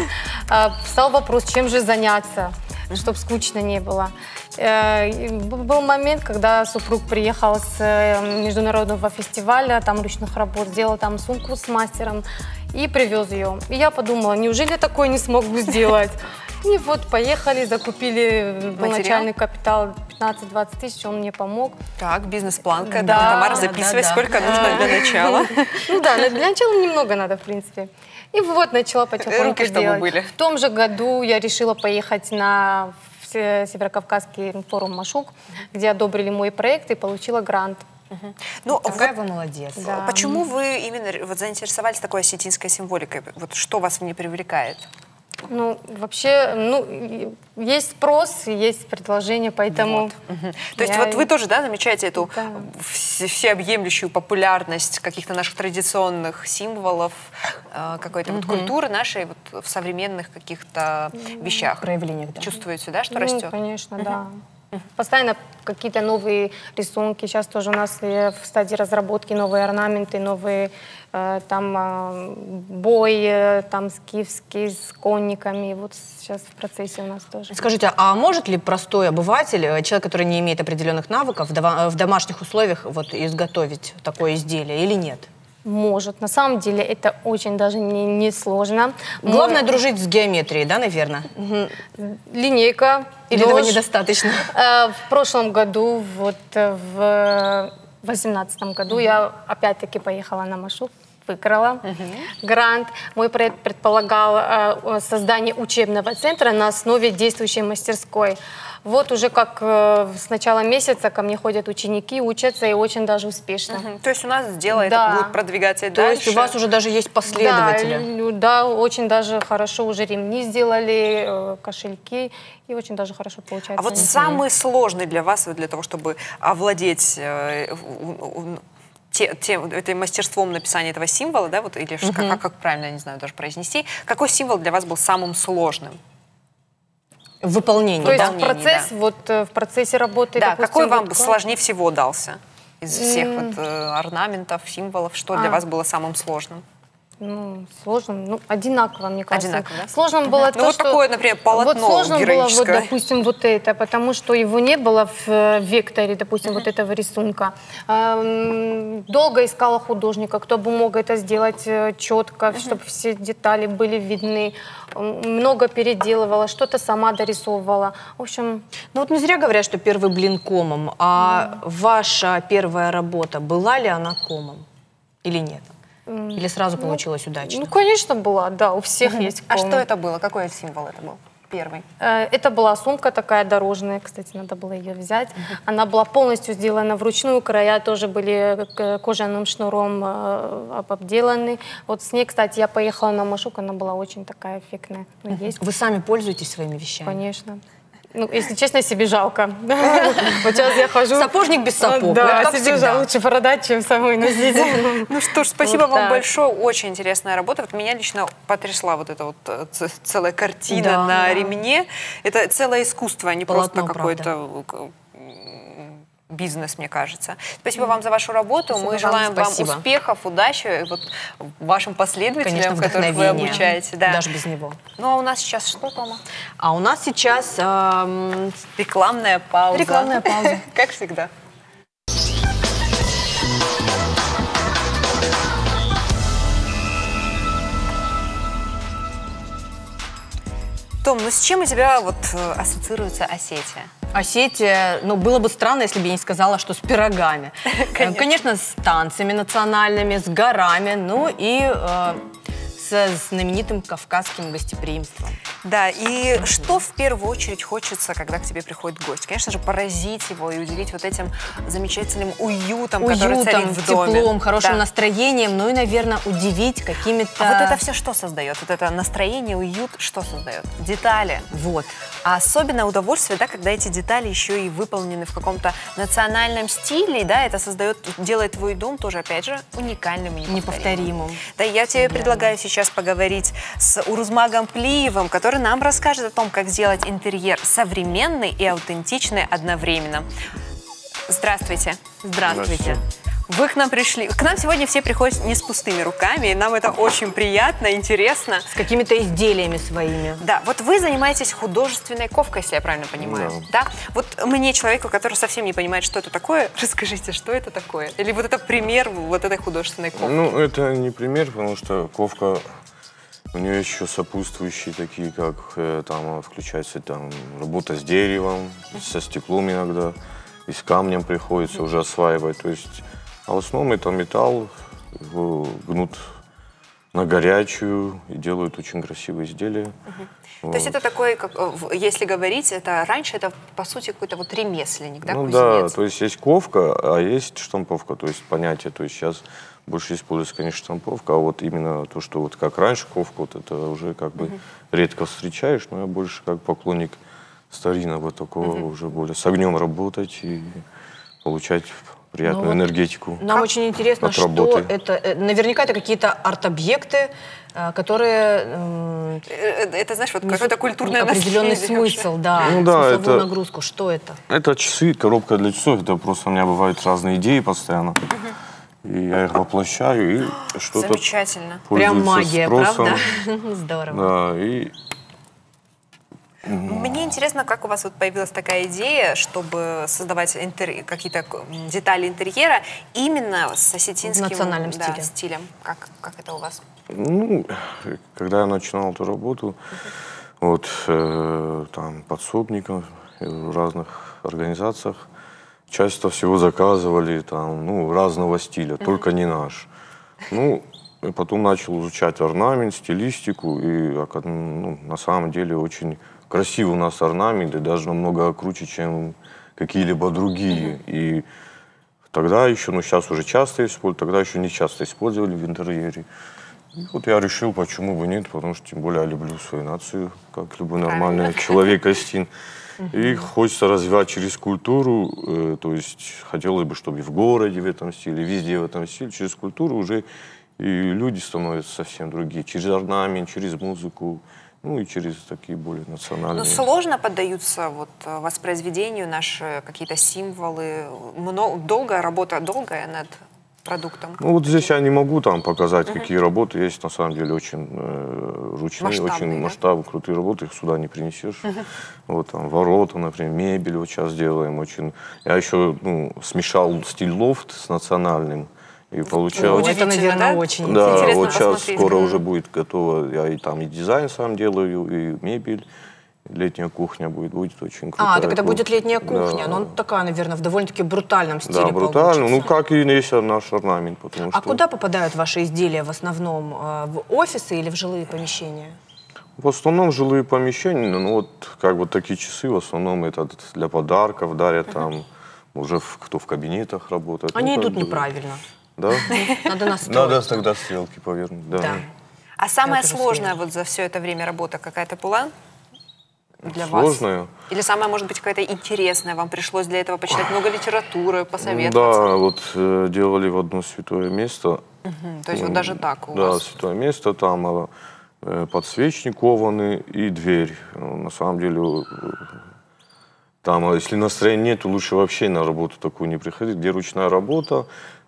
встал вопрос, чем же заняться, чтобы скучно не было. Был момент, когда супруг приехал с международного фестиваля, там ручных работ, сделал там сумку с мастером и привез ее. И я подумала, неужели я такое не смогу сделать? И вот поехали, закупили начальный капитал 15-20 тысяч, он мне помог. Так, бизнес-планка, Тамара, записывай, сколько нужно для начала. Ну да, для начала немного надо, в принципе. И вот начала потихоньку делать. Были. В том же году я решила поехать на Северокавказский форум «Машук», где одобрили мой проект и получила грант. Ну, какая вы молодец. Да. Почему вы именно вот заинтересовались такой осетинской символикой? Вот что вас в ней привлекает? Ну, вообще, ну, есть спрос, есть предложение, поэтому... Вот. То есть вот вы тоже, да, замечаете эту всеобъемлющую популярность каких-то наших традиционных символов, какой-то вот культуры нашей вот в современных каких-то вещах? Проявлениях, да. Чувствуете, да, что растет? Конечно, да. Постоянно какие-то новые рисунки. Сейчас тоже у нас в стадии разработки новые орнаменты, новые там бой, там скифский с конниками. Вот сейчас в процессе у нас тоже. Скажите, а может ли простой обыватель, человек, который не имеет определенных навыков, в домашних условиях вот изготовить такое изделие или нет? Может. На самом деле это очень даже не сложно. Главное дружить с геометрией, да, наверное? Линейка. Или этого недостаточно? В прошлом году, вот в 2018 году я опять-таки поехала на Машук, выиграла грант. Мой проект предполагал создание учебного центра на основе действующей мастерской. Вот уже как с начала месяца ко мне ходят ученики, учатся и очень даже успешно. То есть у нас дело это будет продвигаться дальше? То есть у вас уже даже есть последователи? Да, очень даже хорошо уже ремни сделали, кошельки, и очень даже хорошо получается. А вот самый сложный для вас, для того, чтобы овладеть этим мастерством написания этого символа, да, вот, или как правильно, я не знаю, даже произнести, какой символ для вас был самым сложным? В выполнении, то есть процесс, вот в процессе работы. Да, допустим, какой вам сложнее всего дался из всех вот орнаментов, символов? Что для вас было самым сложным? Ну, сложным, ну, одинаково, мне кажется. Одинаково, да? Сложным было то, вот что... такое, например, полотно вот сложно героическое. было, вот, допустим, вот это, потому что его не было в векторе, допустим, вот этого рисунка. Долго искала художника, кто бы мог это сделать четко, чтобы все детали были видны. Много переделывала, что-то сама дорисовывала. В общем... Ну вот не зря говорят, что первый блин комом. А ваша первая работа, была ли она комом? или нет? Или сразу получилось удачно? Ну, конечно, была, да, у всех есть. А что это было? Какой символ это был? Первый. Это была сумка такая дорожная, кстати, надо было ее взять. Она была полностью сделана вручную, края тоже были кожаным шнуром обделаны. Вот с ней, кстати, я поехала на Машук, она была очень такая эффектная. Вы сами пользуетесь своими вещами? Конечно. Ну, если честно, себе жалко. Вот сейчас я хожу... Сапожник без сапог. Да, себе жалко, лучше продать, чем самой носить. Ну что ж, спасибо вам большое. Очень интересная работа. Вот меня лично потрясла вот эта вот целая картина на ремне. Это целое искусство, а не просто какой-то бизнес, мне кажется. Спасибо вам за вашу работу. Мы желаем вам успехов, удачи вот вашим последователям, которых вы обучаете. Да. Даже без него. Ну а у нас сейчас что, Тома? А у нас сейчас рекламная пауза. Рекламная пауза. Как всегда. Том, ну с чем у тебя вот ассоциируется Осетия? Осетия, ну, было бы странно, если бы я не сказала, что с пирогами. Конечно, с танцами национальными, с горами, ну и со знаменитым кавказским гостеприимством. Да, и что в первую очередь хочется, когда к тебе приходит гость? Конечно же, поразить его и удивить вот этим замечательным уютом, который царит в доме. Теплом, хорошим настроением, ну и, наверное, удивить какими-то... А вот это все что создает? Вот это настроение, уют, что создает? Детали. Вот. А особенное удовольствие, да, когда эти детали еще и выполнены в каком-то национальном стиле, да, это создает, делает твой дом тоже, опять же, уникальным и неповторимым. Да, я тебе предлагаю сейчас поговорить с Урузмагом Плиевым, который нам расскажет о том, как сделать интерьер современный и аутентичный одновременно. Здравствуйте. Здравствуйте. Вы к нам пришли. К нам сегодня все приходят не с пустыми руками, и нам это очень приятно, интересно. С какими-то изделиями своими. Да, вот вы занимаетесь художественной ковкой, если я правильно понимаю. Да. Вот мне, человеку, который совсем не понимает, что это такое, расскажите, что это такое? Или вот это пример вот этой художественной ковки? Ну, это не пример, потому что ковка, у нее еще сопутствующие такие, как там включается там работа с деревом, со стеклом иногда, и с камнем приходится уже осваивать. То есть, а в основном это металл, его гнут на горячую и делают очень красивые изделия. То есть это такой, как, если говорить, это раньше это по сути какой-то вот ремесленник, да, ну, кузнец? Да, то есть есть ковка, а есть штамповка, то есть понятие. То есть сейчас больше используется, конечно, штамповка, а вот именно то, что вот как раньше ковка, вот это уже как бы редко встречаешь, но я больше как поклонник старинного такого, уже более с огнем работать и получать приятную энергетику. Нам очень интересно, что это. Наверняка это какие-то арт-объекты, которые это, знаешь, вот какой-то культурный определенный смысл, да, ну, да, смысловую нагрузку. Что это? Это часы, коробка для часов. Это просто у меня бывают разные идеи постоянно. И я их воплощаю, и что-то замечательно. Прям магия, спросом. Правда? Здорово. Да, и... Мне интересно, как у вас вот появилась такая идея, чтобы создавать какие-то детали интерьера именно с осетинским национальным стилем. Как это у вас? Ну, когда я начинал эту работу, вот там подсобников в разных организациях, часто всего заказывали там, ну, разного стиля, только не наш. Ну, и потом начал изучать орнамент, стилистику, и ну, на самом деле очень красивый у нас орнамент, и даже намного круче, чем какие-либо другие. И тогда еще, ну сейчас уже часто используют, тогда еще не часто использовали в интерьере. И вот я решил, почему бы нет, потому что тем более я люблю свою нацию, как любой нормальный человек, Остин. И хочется развивать через культуру, то есть хотелось бы, чтобы и в городе в этом стиле, везде в этом стиле, через культуру уже и люди становятся совсем другие, через орнамент, через музыку, ну и через такие более национальные. Но сложно поддаются вот воспроизведению наши какие-то символы, долгая работа, долгая над продуктом? Ну вот здесь я не могу там показать, какие работы есть, на самом деле очень ручные, очень масштабные, крутые работы, их сюда не принесешь. Вот там ворота, например, мебель вот сейчас делаем очень. Я еще смешал стиль лофт с национальным. И получалось... Это, наверное, очень да, интересно вот сейчас скоро уже будет готово. Я и там и дизайн сам делаю, и мебель, летняя кухня будет очень крутая. А, так это будет летняя кухня, да. но такая, наверное, в довольно-таки брутальном стиле. Да, брутально, ну как и есть наш орнамент. Потому А что... куда попадают ваши изделия в основном? В офисы или в жилые помещения? В основном жилые помещения, ну вот как вот такие часы, в основном это для подарков дарят там, уже кто в кабинетах работает. Они ну, идут неправильно. Да? Надо настроить. Надо тогда стрелки повернуть, да. А самая сложная вот за все это время работа какая-то была для вас? Сложная? Или самая, может быть, какая-то интересная? Вам пришлось для этого почитать много литературы, посоветоваться? Да, вот делали в одно святое место. То есть вот даже так у вас? Да, святое место, там подсвечник кованый и дверь. На самом деле, там, если настроения нет, то лучше вообще на работу такую не приходить, где ручная работа.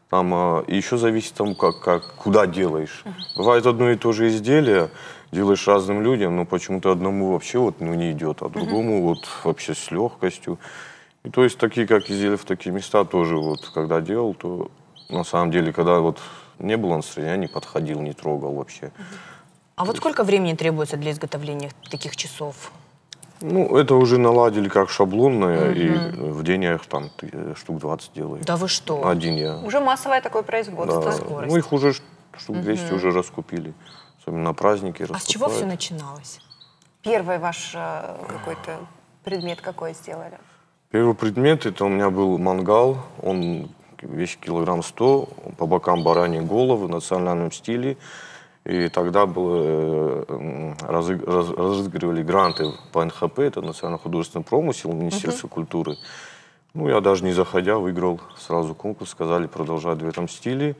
Там и еще зависит там, куда делаешь. Бывает одно и то же изделие, делаешь разным людям, но почему-то одному вообще вот, ну, не идет, а другому вот вообще с легкостью. И то есть такие, как изделия в такие места тоже вот, когда делал, то на самом деле, когда вот не было настроения, я не подходил, не трогал вообще. А вот сколько времени требуется для изготовления таких часов? Ну, это уже наладили как шаблонное, и в день я их там штук 20 делаю. Да вы что? Один я. Уже массовое такое производство. Да. Ну, их уже штук 200 уже раскупили. Особенно на праздники раскупают. А с чего все начиналось? Первый ваш какой-то предмет какой сделали? Первый предмет, это у меня был мангал. Он весит килограмм 100, по бокам бараньи головы в национальном стиле. И тогда разыгрывали гранты по НХП, это национально-художественный промысел Министерства культуры. Ну, я даже не заходя выиграл сразу конкурс, сказали продолжать в этом стиле.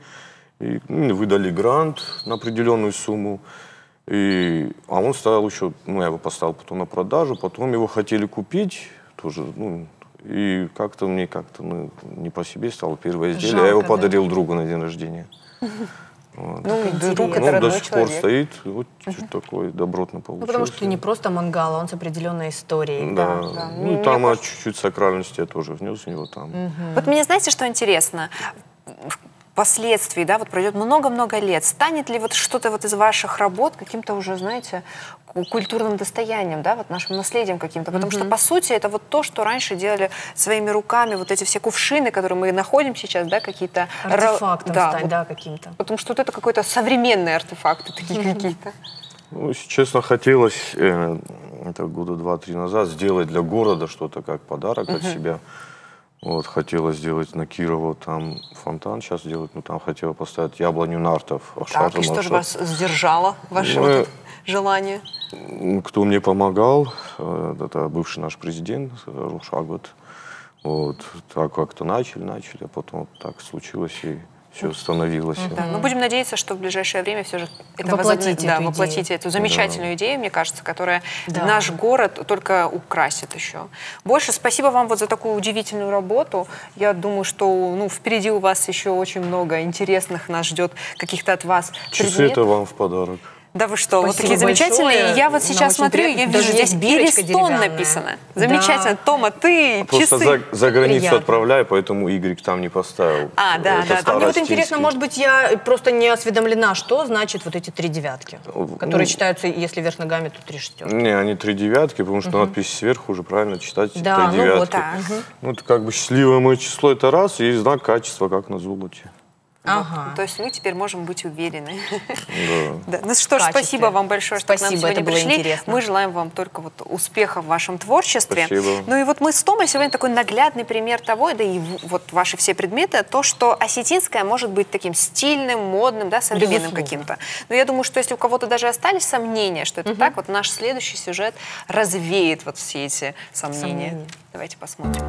И выдали грант на определенную сумму. А он стоял еще, ну, я его поставил потом на продажу, потом его хотели купить тоже, ну, и как-то мне ну, не по себе стало первое изделие. Жалко, я его да? подарил другу на день рождения. Вот. Ну, друг это родной до сих пор человек. стоит, вот такой добротно получился. Ну, потому что не просто мангал, а он с определенной историей. Да. Да. Ну, и там чуть-чуть сакральности я тоже внес в него там. Вот мне, знаете, что интересно? Впоследствии, да, вот пройдет много-много лет, станет ли вот что-то вот из ваших работ каким-то уже, знаете, культурным достоянием, да, вот нашим наследием каким-то? Потому что, по сути, это вот то, что раньше делали своими руками, вот эти все кувшины, которые мы находим сейчас, да, какие-то... Артефактом да, стать, вот, да, каким-то. Потому что вот это какой-то современные артефакты такие какие-то. Ну, если честно, хотелось, это года 2-3 назад, сделать для города что-то как подарок от себя. Вот, хотела сделать на Кирова там фонтан сейчас делать, но там хотела поставить яблоню нартов. Так, и что же вас сдержало, ваше вот это желание? Кто мне помогал, это бывший наш президент Рушагот. Вот, так как-то начали, а потом так случилось и все становилось. Да, но будем надеяться, что в ближайшее время все же это воплотите эту замечательную идею, мне кажется, которая наш город только украсит еще. Больше спасибо вам вот за такую удивительную работу. Я думаю, что впереди у вас еще очень много интересных нас ждет каких-то от вас предметов. Часы это вам в подарок. Да вы что, Спасибо вот такие замечательные. большое. Я вот сейчас смотрю, я вижу, Даже здесь бирочка Иристон деревянная. написано. Замечательно. Да. Тома, ты Просто часы. за границу Приятно. отправляю, поэтому Y там не поставил. А, да. А мне вот интересно, может быть, я просто не осведомлена, что значит вот эти 3 девятки, которые читаются, если вверх ногами, то 3 шестерки. Не, они 3 девятки, потому что надпись сверху уже правильно читать 3 Да, девятки. вот так. Ну, это как бы счастливое мое число, это раз, и знак качества, как на золоте. Вот. То есть мы теперь можем быть уверены. Да. Ну что ж, спасибо вам большое, что к нам сегодня пришли. Интересно. Мы желаем вам только вот успехов в вашем творчестве. Спасибо. Ну и вот мы с Томой сегодня такой наглядный пример того, да и вот ваши все предметы, то, что осетинское может быть таким стильным, модным, да, современным каким-то. Но я думаю, что если у кого-то даже остались сомнения, что это так, вот наш следующий сюжет развеет вот все эти сомнения. Давайте посмотрим.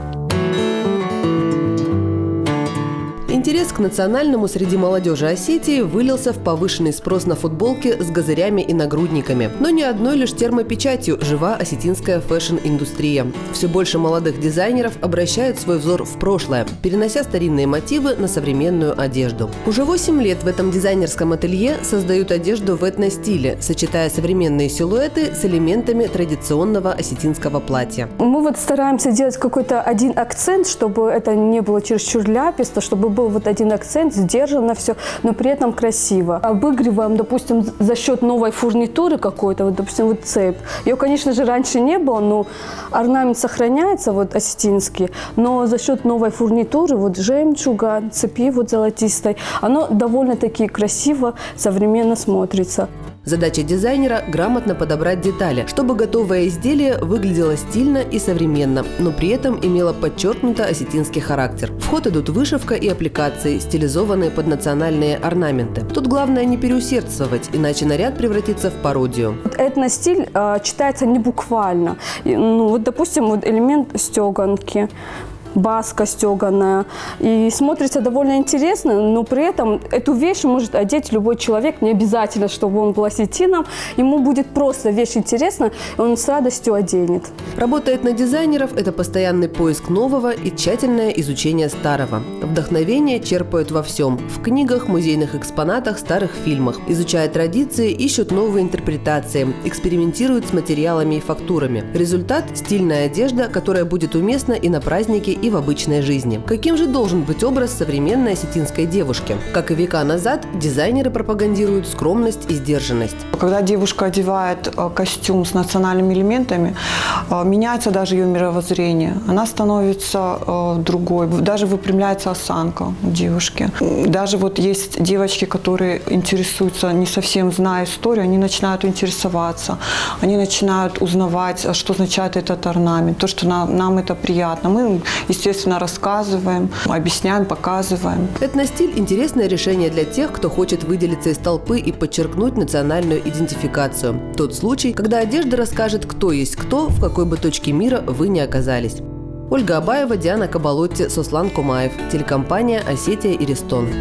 Интерес к национальному среди молодежи Осетии вылился в повышенный спрос на футболки с газырями и нагрудниками. Но не одной лишь термопечатью жива осетинская фэшн-индустрия. Все больше молодых дизайнеров обращают свой взор в прошлое, перенося старинные мотивы на современную одежду. Уже 8 лет в этом дизайнерском ателье создают одежду в этностиле, сочетая современные силуэты с элементами традиционного осетинского платья. Мы вот стараемся делать какой-то один акцент, чтобы это не было чересчур ляписто, чтобы был вот один акцент, сдержанно все, но при этом красиво. Обыгрываем, допустим, за счет новой фурнитуры какой-то, вот, допустим, вот цепь. Ее, конечно же, раньше не было, но орнамент сохраняется, вот осетинский, но за счет новой фурнитуры, вот жемчуга, цепи вот золотистой, оно довольно-таки красиво, современно смотрится. Задача дизайнера – грамотно подобрать детали, чтобы готовое изделие выглядело стильно и современно, но при этом имело подчеркнуто осетинский характер. В ход идут вышивка и аппликации, стилизованные под национальные орнаменты. Тут главное не переусердствовать, иначе наряд превратится в пародию. Этностиль читается не буквально. Ну, вот, допустим, вот элемент стеганки. Баска стеганая. И смотрится довольно интересно, но при этом эту вещь может одеть любой человек, не обязательно, чтобы он был осетином. Ему будет просто вещь интересна, и он с радостью оденет. Работа этнодизайнеров – это постоянный поиск нового и тщательное изучение старого. Вдохновение черпают во всем – в книгах, музейных экспонатах, старых фильмах. Изучая традиции, ищут новые интерпретации, экспериментируют с материалами и фактурами. Результат – стильная одежда, которая будет уместна и на празднике, и в обычной жизни. Каким же должен быть образ современной осетинской девушки? Как и века назад, дизайнеры пропагандируют скромность и сдержанность. Когда девушка одевает костюм с национальными элементами, меняется даже ее мировоззрение. Она становится другой, даже выпрямляется осанка девушки. Даже вот есть девочки, которые интересуются, не совсем зная историю, они начинают интересоваться, они начинают узнавать, что означает этот орнамент, то, что нам это приятно. Мы, естественно, рассказываем, объясняем, показываем. Этностиль – интересное решение для тех, кто хочет выделиться из толпы и подчеркнуть национальную идентификацию. Тот случай, когда одежда расскажет, кто есть кто, в какой бы точке мира вы ни оказались. Ольга Абаева, Диана Кабалотти, Сослан Кумаев. Телекомпания «Осетия и Рестон».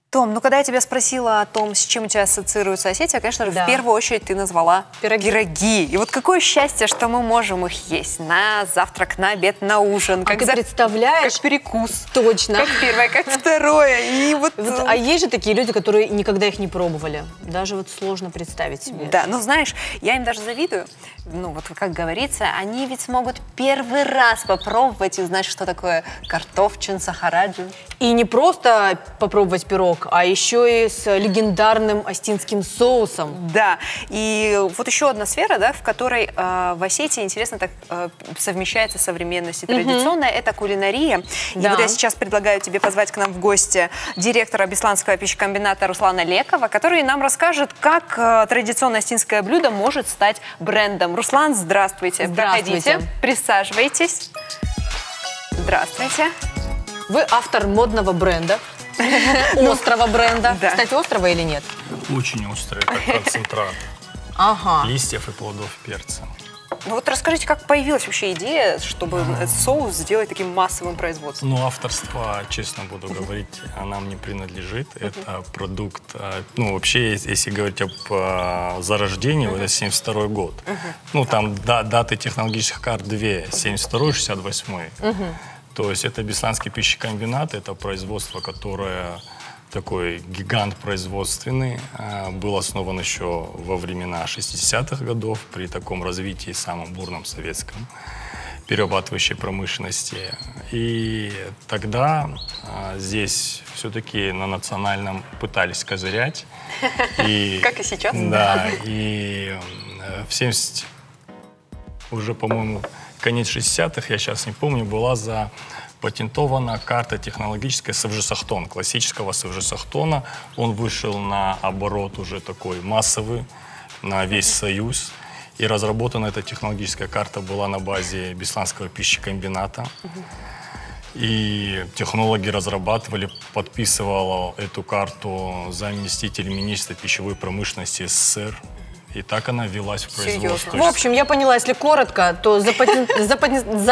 Том, ну когда я тебя спросила о том, с чем у тебя ассоциируется Осетия, конечно же, в первую очередь ты назвала пироги. И вот какое счастье, что мы можем их есть на завтрак, на обед, на ужин. Как ты представляешь? Как перекус. Точно. Как первое, как второе. И вот... А есть же такие люди, которые никогда их не пробовали. Даже вот сложно представить себе. Да, ну знаешь, я им даже завидую. Ну вот как говорится, они ведь смогут первый раз попробовать и узнать, что такое картофчин, сахараджин. И не просто попробовать пирог, а еще и с легендарным остинским соусом. Да, и вот еще одна сфера, да, в которой в Осетии интересно так совмещается современность и традиционная, это кулинария. Да. И вот я сейчас предлагаю тебе позвать к нам в гости директора Бесланского пищекомбината Руслана Лекова, который нам расскажет, как традиционное остинское блюдо может стать брендом. Руслан, здравствуйте. Проходите, присаживайтесь. Здравствуйте. Вы автор модного бренда, острого бренда. Да. Кстати, острого или нет? Очень острый, это концентрат листьев и плодов перца. Ну вот расскажите, как появилась вообще идея, чтобы этот соус сделать таким массовым производством? Ну, авторство, честно буду говорить, нам не принадлежит. Это продукт, ну, вообще, если говорить об зарождении, это 72-й год. Ну, там даты технологических карт две, 72-й, 68-й. То есть это Бесланский пищекомбинат, это производство, которое такой гигант производственный, был основан еще во времена 60-х годов при таком развитии самом бурном советском перерабатывающей промышленности. И тогда здесь все-таки на национальном пытались козырять. Как и сейчас. Да, и в 70, уже, по-моему, конец 60-х, я сейчас не помню, была запатентована карта технологическая Севжесахтон, классического Севжесахтона. Он вышел на оборот уже такой массовый, на весь Союз. И разработана эта технологическая карта была на базе Бесланского пищекомбината. И технологи разрабатывали, подписывал эту карту заместитель министра пищевой промышленности СССР. И так она велась в производство. В общем, я поняла, если коротко, то запатентовали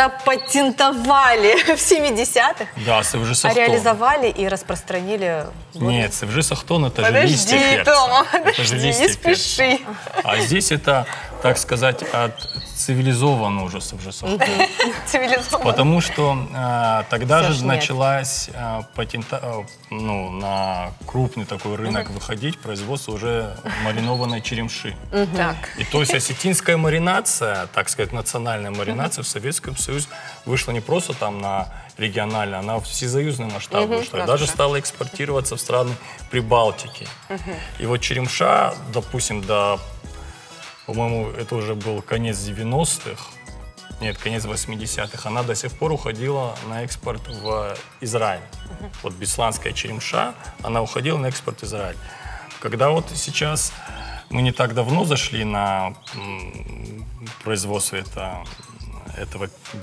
в 70-х, да, Севжесахтон. А реализовали и распространили... Нет, Севжесахтон — это же листья перца. Подожди, Тома, подожди, не спеши. А здесь это, так сказать, от цивилизованно уже Севжесахтон. Потому что тогда же началась на крупный такой рынок выходить производство уже маринованной черемши. И то есть осетинская маринация, так сказать, национальная маринация в Советском Союзе вышла не просто там на региональный, она в всесоюзный масштаб вышла. И даже стала экспортироваться в страны Прибалтики. И вот черемша, допустим, по-моему, это уже был конец 90-х, нет, конец 80-х, она до сих пор уходила на экспорт в Израиль. Вот бесланская черемша, она уходила на экспорт в Израиль. Когда вот сейчас мы не так давно зашли на производство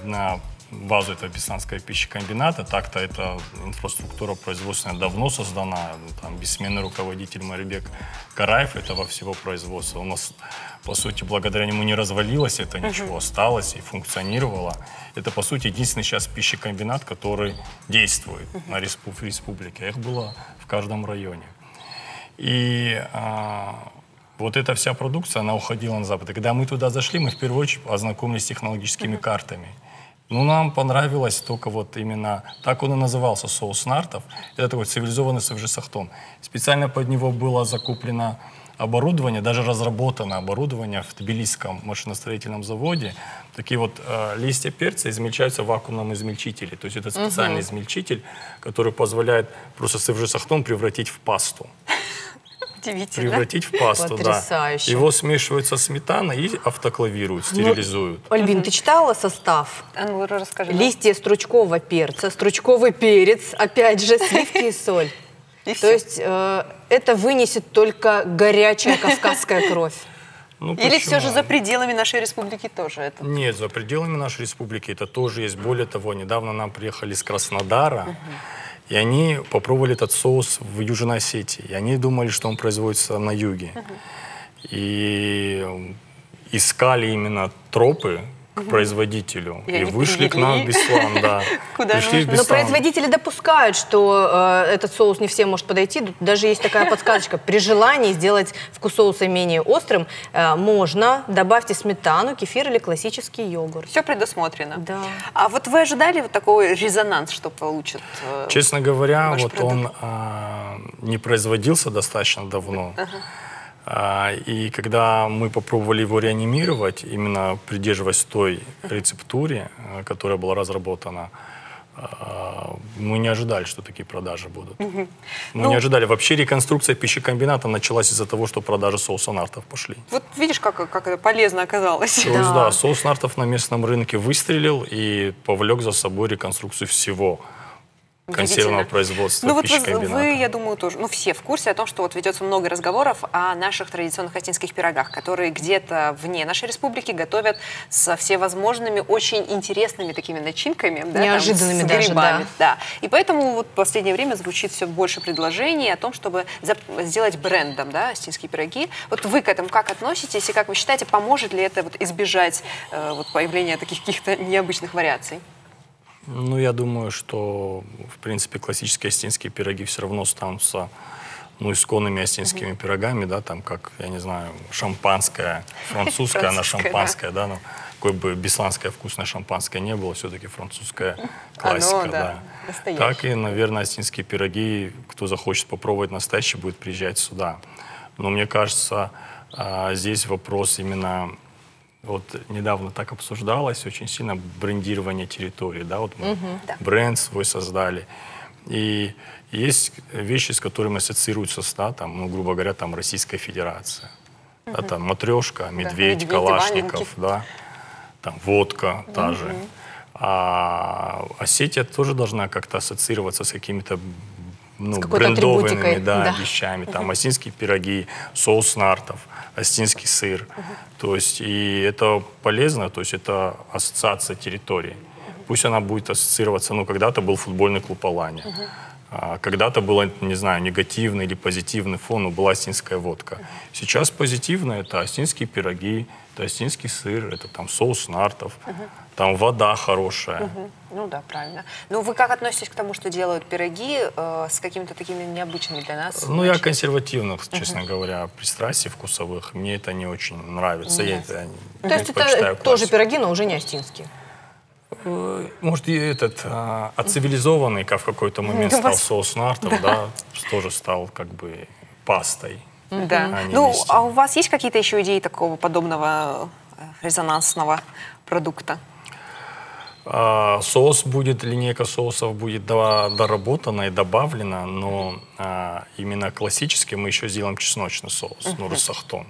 на базу этого бесланского пищекомбината, так-то эта инфраструктура производственная давно создана. Там бессменный руководитель Марибек Караев этого всего производства. У нас, по сути, благодаря нему не развалилось это ничего, осталось и функционировало. Это, по сути, единственный сейчас пищекомбинат, который действует на республике. Их было в каждом районе. И вот эта вся продукция, она уходила на Запад. И когда мы туда зашли, мы в первую очередь ознакомились с технологическими картами. Ну, нам понравилось только вот именно, так он и назывался, соус нартов. Это такой цивилизованный Севжесахтон. Специально под него было закуплено оборудование, даже разработано оборудование в Тбилисском машиностроительном заводе. Такие вот листья перца измельчаются в вакуумном измельчителе. То есть это специальный измельчитель, который позволяет просто Севжесахтон превратить в пасту. Превратить в пасту, Потрясающе. Да. Его смешивают со сметаной и автоклавируют, стерилизуют. Альбин, ты читала состав? Ну, расскажи. Листья стручкового перца, стручковый перец, опять же, сливки и соль. То есть это вынесет только горячая кавказская кровь. Ну, или все же за пределами нашей республики тоже это? Нет, за пределами нашей республики это тоже есть. Более того, недавно нам приехали из Краснодара, и они попробовали этот соус в Южной Осетии. И они думали, что он производится на юге. И искали именно тропы к производителю. И вышли к нам в Беслан, да. Но производители допускают, что этот соус не всем может подойти. Даже есть такая подсказочка. При желании сделать вкус соуса менее острым, можно добавьте сметану, кефир или классический йогурт. Все предусмотрено. Да. А вот вы ожидали вот такой резонанс, что получит? Честно говоря, вот он не производился достаточно давно. И когда мы попробовали его реанимировать, именно придерживаясь той рецептуре, которая была разработана, мы не ожидали, что такие продажи будут. Мы не ожидали. Вообще реконструкция пищекомбината началась из-за того, что продажи соуса нартов пошли. Вот видишь, как это полезно оказалось. То есть, да, соус нартов на местном рынке выстрелил и повлек за собой реконструкцию всего консервного производства пищекомбината. Вы, я думаю, тоже, все в курсе о том, что вот ведется много разговоров о наших традиционных осетинских пирогах, которые где-то вне нашей республики готовят со всевозможными очень интересными такими начинками. Неожиданными с даже, грибами, да. И поэтому вот в последнее время звучит все больше предложений о том, чтобы сделать брендом, да, осетинские пироги. Вот вы к этому как относитесь и как вы считаете, поможет ли это вот избежать появления таких каких-то необычных вариаций? Ну, я думаю, что, в принципе, классические осетинские пироги все равно останутся, исконными осетинскими пирогами, да, там, как, я не знаю, шампанское, французское, она шампанское, да, какой бы бесланское вкусное шампанское не было, все-таки французская классика, да. Так и, наверное, осетинские пироги, кто захочет попробовать настоящие, будет приезжать сюда. Но мне кажется, здесь вопрос именно... Вот недавно так обсуждалось очень сильно брендирование территории, да, вот мы бренд свой создали. И есть вещи, с которыми ассоциируются, там, грубо говоря, там Российская Федерация. Да, там матрешка, медведь, Калашников, да, там водка та же. А Осетия тоже должна как-то ассоциироваться с какими-то брендовыми вещами. Там осетинские пироги, соус нартов, осетинский сыр. То есть, и это полезно, то есть это ассоциация территории. Пусть она будет ассоциироваться, когда-то был футбольный клуб «Алания». Когда-то было, не знаю, негативный или позитивный фон, была осетинская водка. Сейчас позитивно — это осетинские пироги, это осетинский сыр, это там соус нартов, там вода хорошая. Ну да, правильно. Ну вы как относитесь к тому, что делают пироги с какими-то такими необычными для нас? Ну я консервативно, честно говоря, пристрастий вкусовых. Мне это не очень нравится. Я это То есть это тоже пироги, но уже не осетинские? Может, и этот оцивилизованный, как в какой-то момент стал соус нартов, да, тоже стал как бы пастой. Да. Ну, а у вас есть какие-то еще идеи такого подобного резонансного продукта? Соус будет, линейка соусов будет доработана и добавлена, но именно классический мы еще сделаем чесночный соус, ну, рассахтон.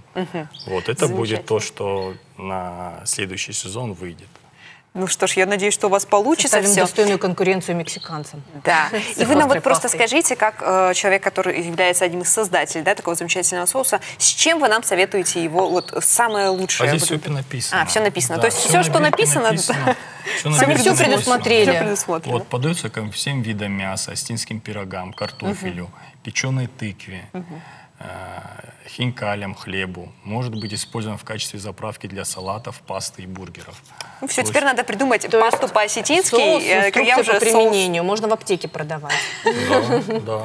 Вот, это будет то, что на следующий сезон выйдет. Ну что ж, я надеюсь, что у вас получится все. Достойную конкуренцию мексиканцам. Да. И вы нам вот просто скажите, как человек, который является одним из создателей, да, такого замечательного соуса, с чем вы нам советуете его вот самое лучшее? А здесь все написано. Все написано. Да, То есть все, что написано, мы все предусмотрели. Вот подается ко всем видам мяса, осетинским пирогам, картофелю, печеной тыкве, хинкалям, хлебу. Может быть использован в качестве заправки для салатов, пасты и бургеров. Ну, все, теперь надо придумать пасту по-осетински. Инструкция по применению. Можно в аптеке продавать. Да.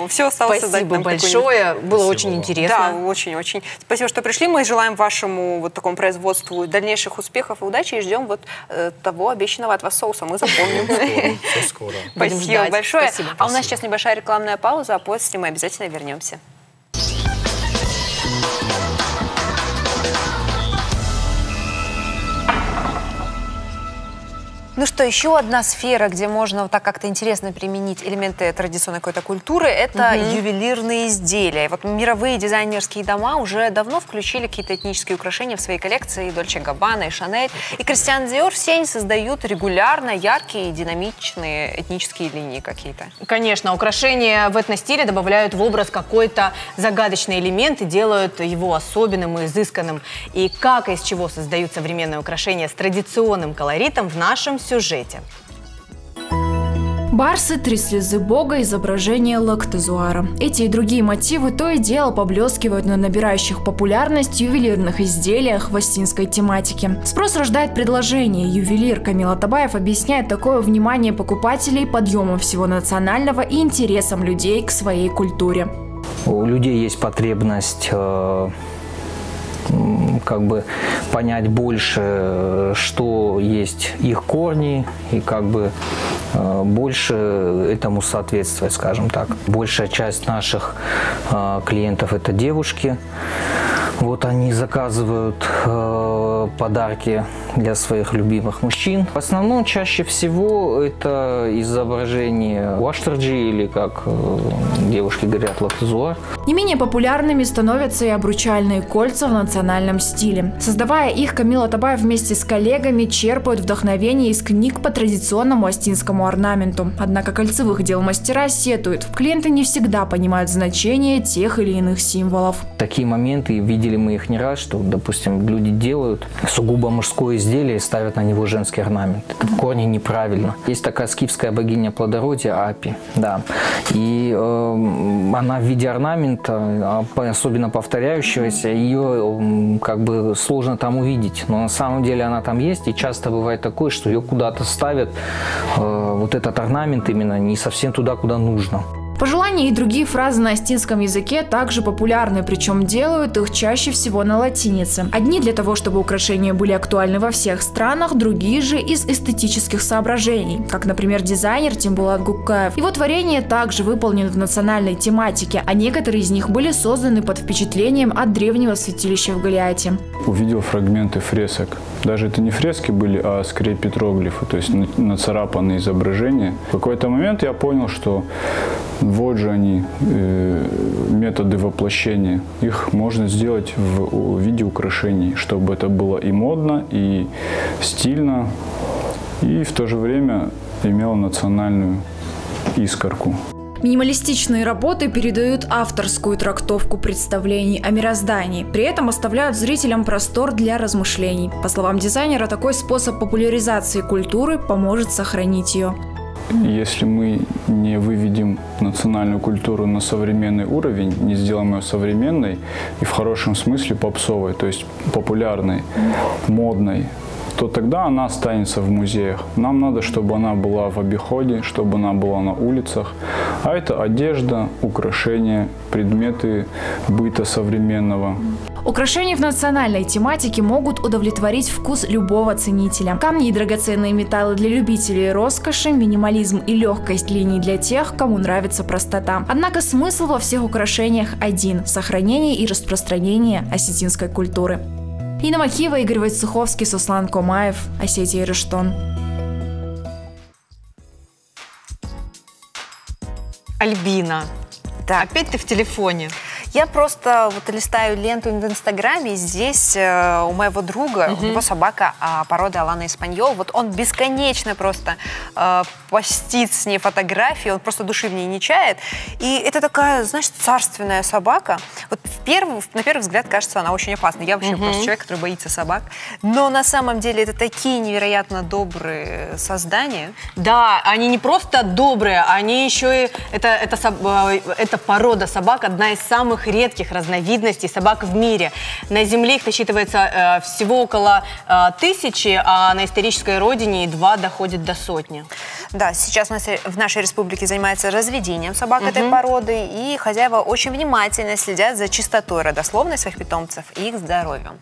Все осталось создать. Спасибо большое. Было очень интересно. Да, очень-очень. Спасибо, что пришли. Мы желаем вашему вот такому производству дальнейших успехов и удачи. И ждем вот того обещанного от вас соуса. Мы запомним. Все скоро. Спасибо большое. А у нас сейчас небольшая рекламная пауза, а после мы обязательно вернемся. Ну что, еще одна сфера, где можно вот так как-то интересно применить элементы традиционной какой-то культуры, это ювелирные изделия. Вот мировые дизайнерские дома уже давно включили какие-то этнические украшения в свои коллекции, и Дольче Габбана, и Шанель, и Кристиан Диор. Все они создают регулярно яркие, динамичные этнические линии какие-то. Конечно, украшения в этностиле добавляют в образ какой-то загадочный элемент и делают его особенным и изысканным. И как и из чего создают современные украшения с традиционным колоритом в нашем сюжете. Барсы, три слезы бога, изображение Лактезуара. Эти и другие мотивы то и дело поблескивают на набирающих популярность ювелирных изделиях в осетинской тематике. Спрос рождает предложение. Ювелир Камил Атабаев объясняет такое внимание покупателей подъемом всего национального и интересом людей к своей культуре. У людей есть потребность как бы понять больше, что есть их корни, и как бы больше этому соответствовать, скажем так. Большая часть наших клиентов – это девушки. Вот они заказывают подарки для своих любимых мужчин. В основном, чаще всего, это изображение уаштарджи, или, как девушки говорят, лактезуар. Не менее популярными становятся и обручальные кольца в национальном стиле. Создавая их, Камил Атабаев вместе с коллегами черпают вдохновение из книг по традиционному осетинскому орнаменту. Однако кольцевых дел мастера сетуют. Клиенты не всегда понимают значение тех или иных символов. Такие моменты, видели мы их не раз, что, допустим, люди делают сугубо мужское изделие и ставят на него женский орнамент. Это в корне неправильно. Есть такая скифская богиня плодородия Апи, да, и она в виде орнамента, особенно повторяющегося, ее как бы сложно там увидеть, но на самом деле она там есть, и часто бывает такое, что ее куда-то ставят, вот этот орнамент именно не совсем туда, куда нужно. Пожелания и другие фразы на осетинском языке также популярны, причем делают их чаще всего на латинице. Одни для того, чтобы украшения были актуальны во всех странах, другие же из эстетических соображений, как, например, дизайнер Тимбулат Гуккаев. Его творения также выполнены в национальной тематике, а некоторые из них были созданы под впечатлением от древнего святилища в Галиате. Увидел фрагменты фресок. Даже это не фрески были, а скорее петроглифы, то есть нацарапанные изображения. В какой-то момент я понял, что вот же они, методы воплощения. Их можно сделать в виде украшений, чтобы это было и модно, и стильно, и в то же время имело национальную искорку. Минималистичные работы передают авторскую трактовку представлений о мироздании, при этом оставляют зрителям простор для размышлений. По словам дизайнера, такой способ популяризации культуры поможет сохранить ее. если мы не выведем национальную культуру на современный уровень, не сделаем ее современной и в хорошем смысле попсовой, то есть популярной, модной, то тогда она останется в музеях. Нам надо, чтобы она была в обиходе, чтобы она была на улицах. А это одежда, украшения, предметы быта современного. Украшения в национальной тематике могут удовлетворить вкус любого ценителя. Камни и драгоценные металлы для любителей роскоши, минимализм и легкость линий для тех, кому нравится простота. Однако смысл во всех украшениях один – сохранение и распространение осетинской культуры. Инна Махиева, Игорь Войцеховский, Суслан Комаев, Осетия и Рыштон. Альбина, опять ты в телефоне. Я просто вот листаю ленту в Инстаграме, и здесь у моего друга, у него собака породы Алана Испаньол. Вот он бесконечно просто постит с ней фотографии, он просто души в ней не чает. И это такая, знаешь, царственная собака. Вот на первый взгляд кажется, она очень опасна. Я вообще просто человек, который боится собак. Но на самом деле это такие невероятно добрые создания. Да, они не просто добрые, они еще и... Это порода собак, одна из самых редких разновидностей собак в мире. На Земле их насчитывается всего около 1000, а на исторической родине едва доходит до 100. Да, сейчас в нашей республике занимается разведением собак этой породы, и хозяева очень внимательно следят за чистотой родословной своих питомцев и их здоровьем.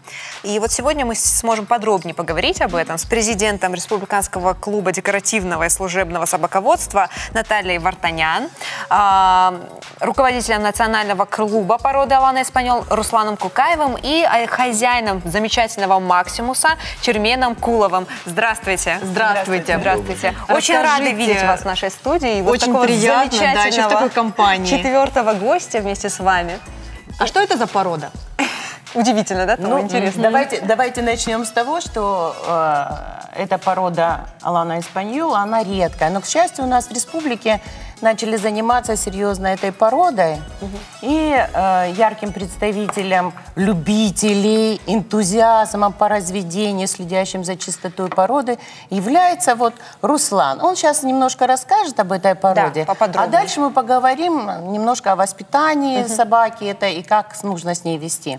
И вот сегодня мы сможем подробнее поговорить об этом с президентом Республиканского клуба декоративного и служебного собаководства Натальей Вартанян, руководителем национального клуба породы Алана Испаньол Русланом Кукаевым и хозяином замечательного Максимуса Черменом Куловым. Здравствуйте. Здравствуйте. Здравствуйте. Очень рады видеть вас в нашей студии. Очень вот приятно, да, еще в такой компании. 4-го гостя вместе с вами. А что это за порода? Удивительно, да? Ну, интересно. Давайте начнем с того, что эта порода Алана Испаньол, она редкая. Но, к счастью, у нас в республике начали заниматься серьезно этой породой. И ярким представителем любителей, энтузиазмом по разведению, следящим за чистотой породы, является вот Руслан. Он сейчас немножко расскажет об этой породе. Да, поподробнее. А дальше мы поговорим немножко о воспитании собаки и как нужно с ней вести.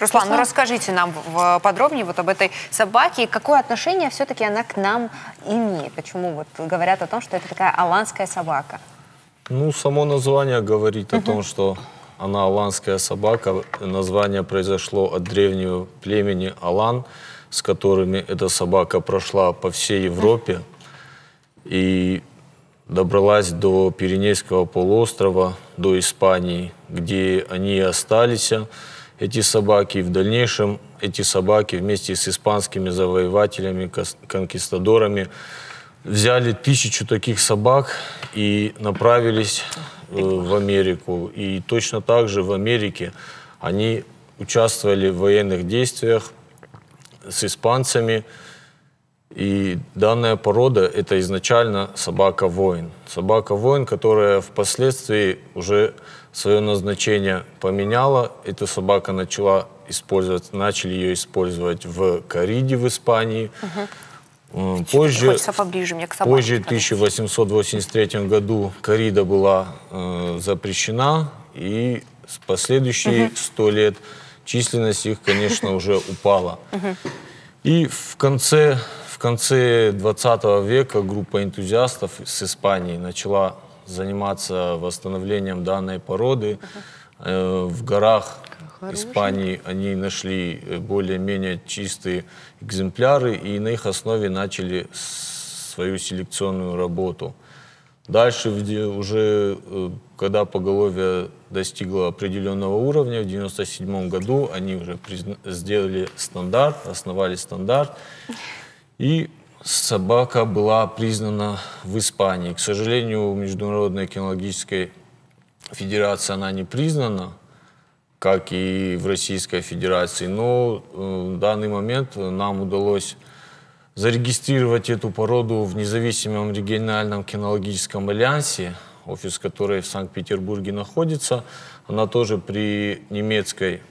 Руслан, ну расскажите нам подробнее вот об этой собаке. Какое отношение все-таки она к нам имеет? Почему вот говорят о том, что это такая аланская собака? Ну, само название говорит о том, что она аланская собака. Название произошло от древнего племени Алан, с которыми эта собака прошла по всей Европе и добралась до Пиренейского полуострова, до Испании, где они и остались, эти собаки. И в дальнейшем эти собаки вместе с испанскими завоевателями, конкистадорами взяли 1000 таких собак и направились в Америку. И точно так же в Америке они участвовали в военных действиях с испанцами. И данная порода – это изначально собака-воин. Собака-воин, которая впоследствии уже свое назначение поменяла. Эта собака начали ее использовать в корриде в Испании. Позже, поближе мне к собаке, позже в 1883 году коррида была запрещена, и в последующие 100 лет численность их, конечно, уже упала. И в конце 20 века группа энтузиастов с Испании начала заниматься восстановлением данной породы. В горах Испании они нашли более-менее чистые экземпляры и на их основе начали свою селекционную работу. Дальше, уже когда поголовье достигло определенного уровня, в 1997 году они уже сделали стандарт, основали стандарт. И собака была признана в Испании. К сожалению, Международной кинологической федерации она не признана, как и в Российской Федерации. Но в данный момент нам удалось зарегистрировать эту породу в независимом региональном кинологическом альянсе, офис которой в Санкт-Петербурге находится. Она тоже при немецкой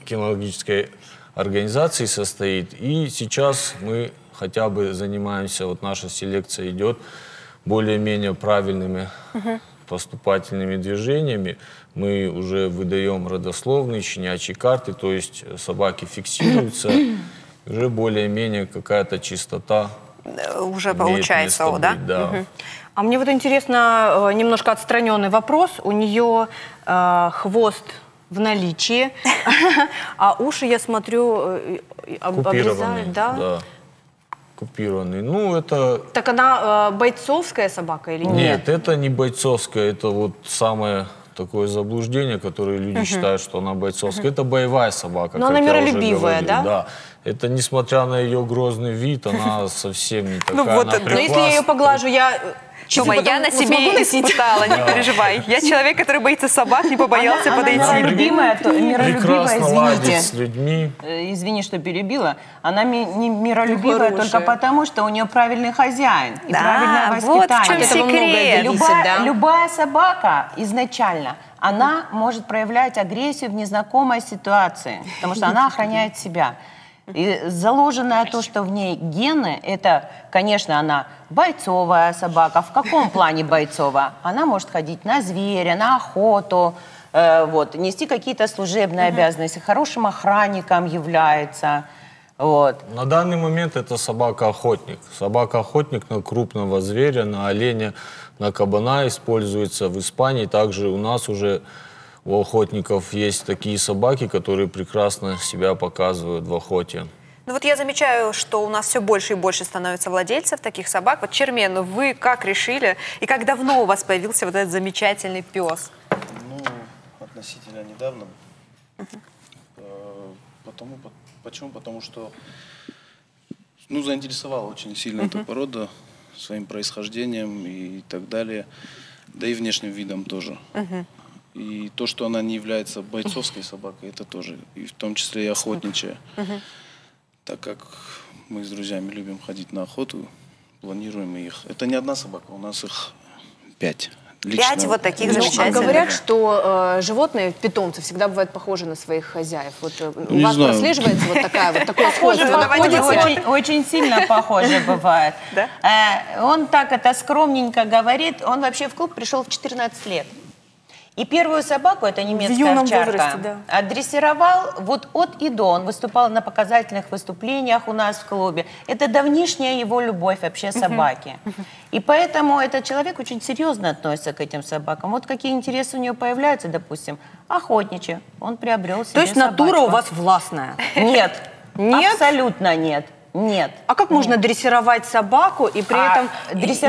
кинологической организации состоит. И сейчас мы хотя бы занимаемся, вот наша селекция идет более-менее правильными поступательными движениями. Мы уже выдаем родословные, щенячьи карты, то есть собаки фиксируются, уже более-менее какая-то чистота уже получается, быть, да? А мне вот интересно, немножко отстраненный вопрос. У нее хвост в наличии, а уши, я смотрю, обрезают, да? Купированный. Ну, это... Так она бойцовская собака или нет? Нет, это не бойцовская, это вот самое такое заблуждение, которое люди считают, что она бойцовская. Это боевая собака. Но она миролюбивая, да? Да. Это, несмотря на ее грозный вид, она совсем не такая. Ну вот, но если я ее поглажу, я... Тома, я на себе испытала, не переживай. Я человек, который боится собак, не побоялся подойти. Она миролюбивая, прекрасно ладит с людьми. Извини, что перебила. Она не миролюбивая только потому, что у нее правильный хозяин и правильное воспитание. Вот в чем секрет. Любая собака изначально, она может проявлять агрессию в незнакомой ситуации, потому что она охраняет себя. И заложенное то, что в ней гены, это, конечно, она бойцовая собака. В каком плане бойцовая? Она может ходить на зверя, на охоту, вот, нести какие-то служебные обязанности, хорошим охранником является. Вот. На данный момент это собака-охотник. Собака-охотник на крупного зверя, на оленя, на кабана используется. В Испании также у нас уже... У охотников есть такие собаки, которые прекрасно себя показывают в охоте. Ну вот я замечаю, что у нас все больше и больше становится владельцев таких собак. Вот, Чермен, вы как решили и как давно у вас появился вот этот замечательный пес? Ну, относительно недавно. Почему? Потому что заинтересовала очень сильно эта порода своим происхождением и так далее, да и внешним видом тоже. И то, что она не является бойцовской собакой, это тоже, и в том числе и охотничья. Так как мы с друзьями любим ходить на охоту, планируем их. Это не одна собака, у нас их 5. Лично. 5 вот таких замечательных. Говорят, что животные, питомцы, всегда бывают похожи на своих хозяев. Вот у вас прослеживается вот такое сходство? Очень сильно похоже бывает. Он так это скромненько говорит, он вообще в клуб пришел в 14 лет. И первую собаку, это немецкая овчарка, дрессировал вот от и до. Он выступал на показательных выступлениях у нас в клубе. Это давнишняя его любовь вообще собаки. И поэтому этот человек очень серьезно относится к этим собакам. Вот какие интересы у него появляются, допустим, охотничьи. Он приобрел себе То есть собачку. натура у вас властная? Нет. Нет? Абсолютно нет. Нет. А как можно дрессировать собаку и при этом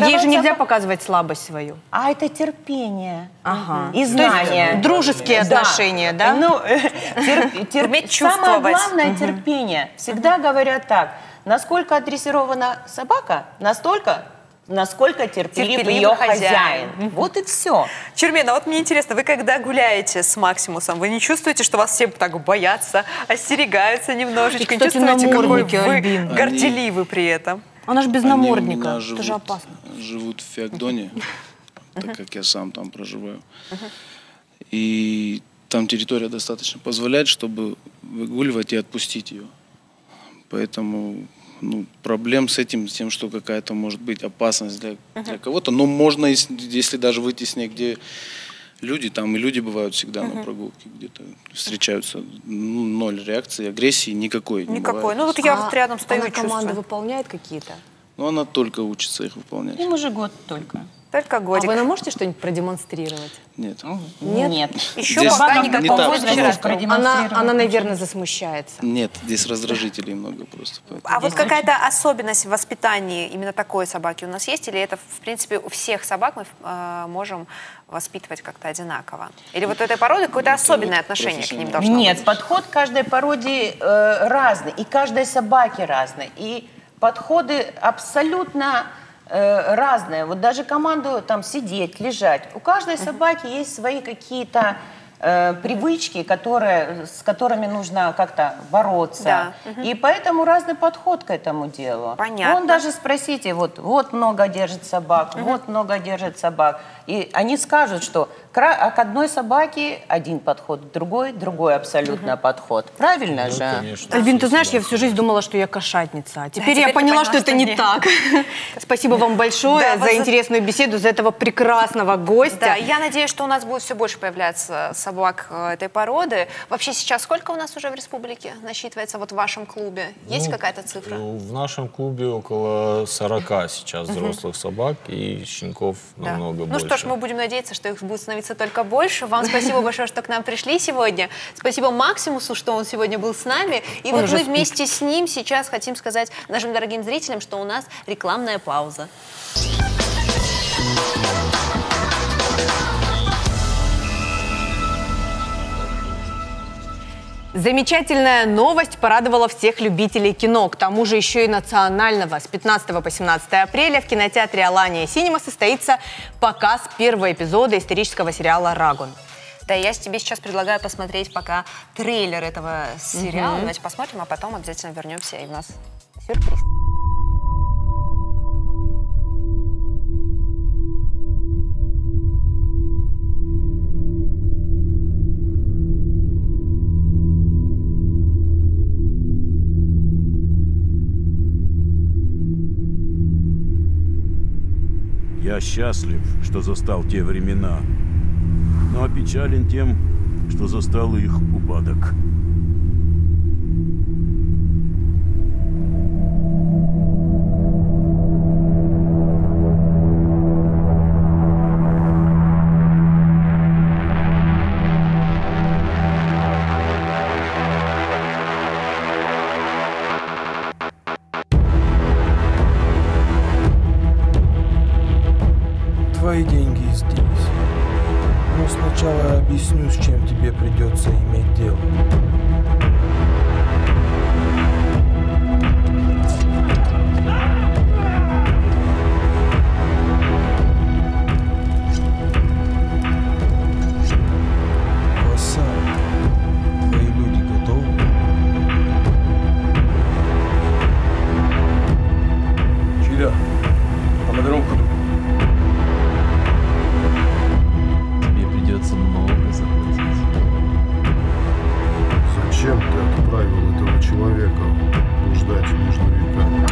ей же нельзя показывать слабость свою? А это терпение и знание. Дружеские отношения, да? Ну, самое главное терпение. Всегда говорят так: насколько отдрессирована собака, настолько, насколько терпелив ее хозяин. Вот и все. Чермена, вот мне интересно, вы когда гуляете с Максимусом, вы не чувствуете, что вас все так боятся, остерегаются немножечко? Кстати, чувствуете, какой вы горделивый при этом? Она же без намордника, это же опасно. Живут в Феодоне, так как я сам там проживаю. И там территория достаточно позволяет, чтобы выгуливать и отпустить ее. Поэтому... проблем с этим, с тем, что какая-то может быть опасность для кого-то. Но можно, если даже выйти с ней, где люди, там и люди бывают всегда на прогулке, где-то встречаются, ноль реакции, агрессии никакой не бывает. Ну вот я вот рядом стою и чувствую. Команды выполняет какие-то? Ну она только учится их выполнять. Им уже год только. Только годик. А вы нам можете что-нибудь продемонстрировать? Нет. Нет? Еще пока никакого возраста продемонстрировать. Она, наверное, засмущается. Нет, здесь раздражителей много просто. А вот какая-то особенность в воспитании именно такой собаки у нас есть? Или это, в принципе, у всех собак мы можем воспитывать как-то одинаково? Или вот у этой породы какое-то особенное отношение к ним должно быть? Нет, подход к каждой породе разный, и каждой собаке разный. И подходы абсолютно... разные. Вот даже команду там сидеть, лежать. У каждой собаки есть свои какие-то привычки, с которыми нужно как-то бороться. Да. И поэтому разный подход к этому делу. Понятно. Вон даже спросите, вот много держит собак, вот много держит собак. И они скажут, что к одной собаке один подход, другой абсолютно подход. Правильно же? Конечно. Альбин, ты знаешь, я всю жизнь думала, что я кошатница. А теперь я поняла, что это не так. Спасибо вам большое за интересную беседу, за этого прекрасного гостя. Да, я надеюсь, что у нас будет все больше появляться собак этой породы. Вообще сейчас сколько у нас уже в республике насчитывается вот в вашем клубе? Есть какая-то цифра? В нашем клубе около 40 сейчас взрослых собак, и щенков намного больше. Ну что ж, мы будем надеяться, что их будет становиться только больше. Вам спасибо большое, что к нам пришли сегодня. Спасибо Максимусу, что он сегодня был с нами. И вот мы вместе с ним сейчас хотим сказать нашим дорогим зрителям, что у нас рекламная пауза. Замечательная новость порадовала всех любителей кино. К тому же еще и национального. С 15 по 17 апреля в кинотеатре «Алания Синема» состоится показ первого эпизода исторического сериала «Рагон». Да, я тебе сейчас предлагаю посмотреть пока трейлер этого сериала. Давайте посмотрим, а потом обязательно вернемся, и у нас сюрприз. Я счастлив, что застал те времена, но опечален тем, что застал их упадок. Твои деньги здесь. Но сначала объясню, с чем тебе придется иметь дело. Вассан, твои люди готовы? Чиля, командиром ходу. Много заплатить. Зачем ты отправил этого человека блуждать между веками?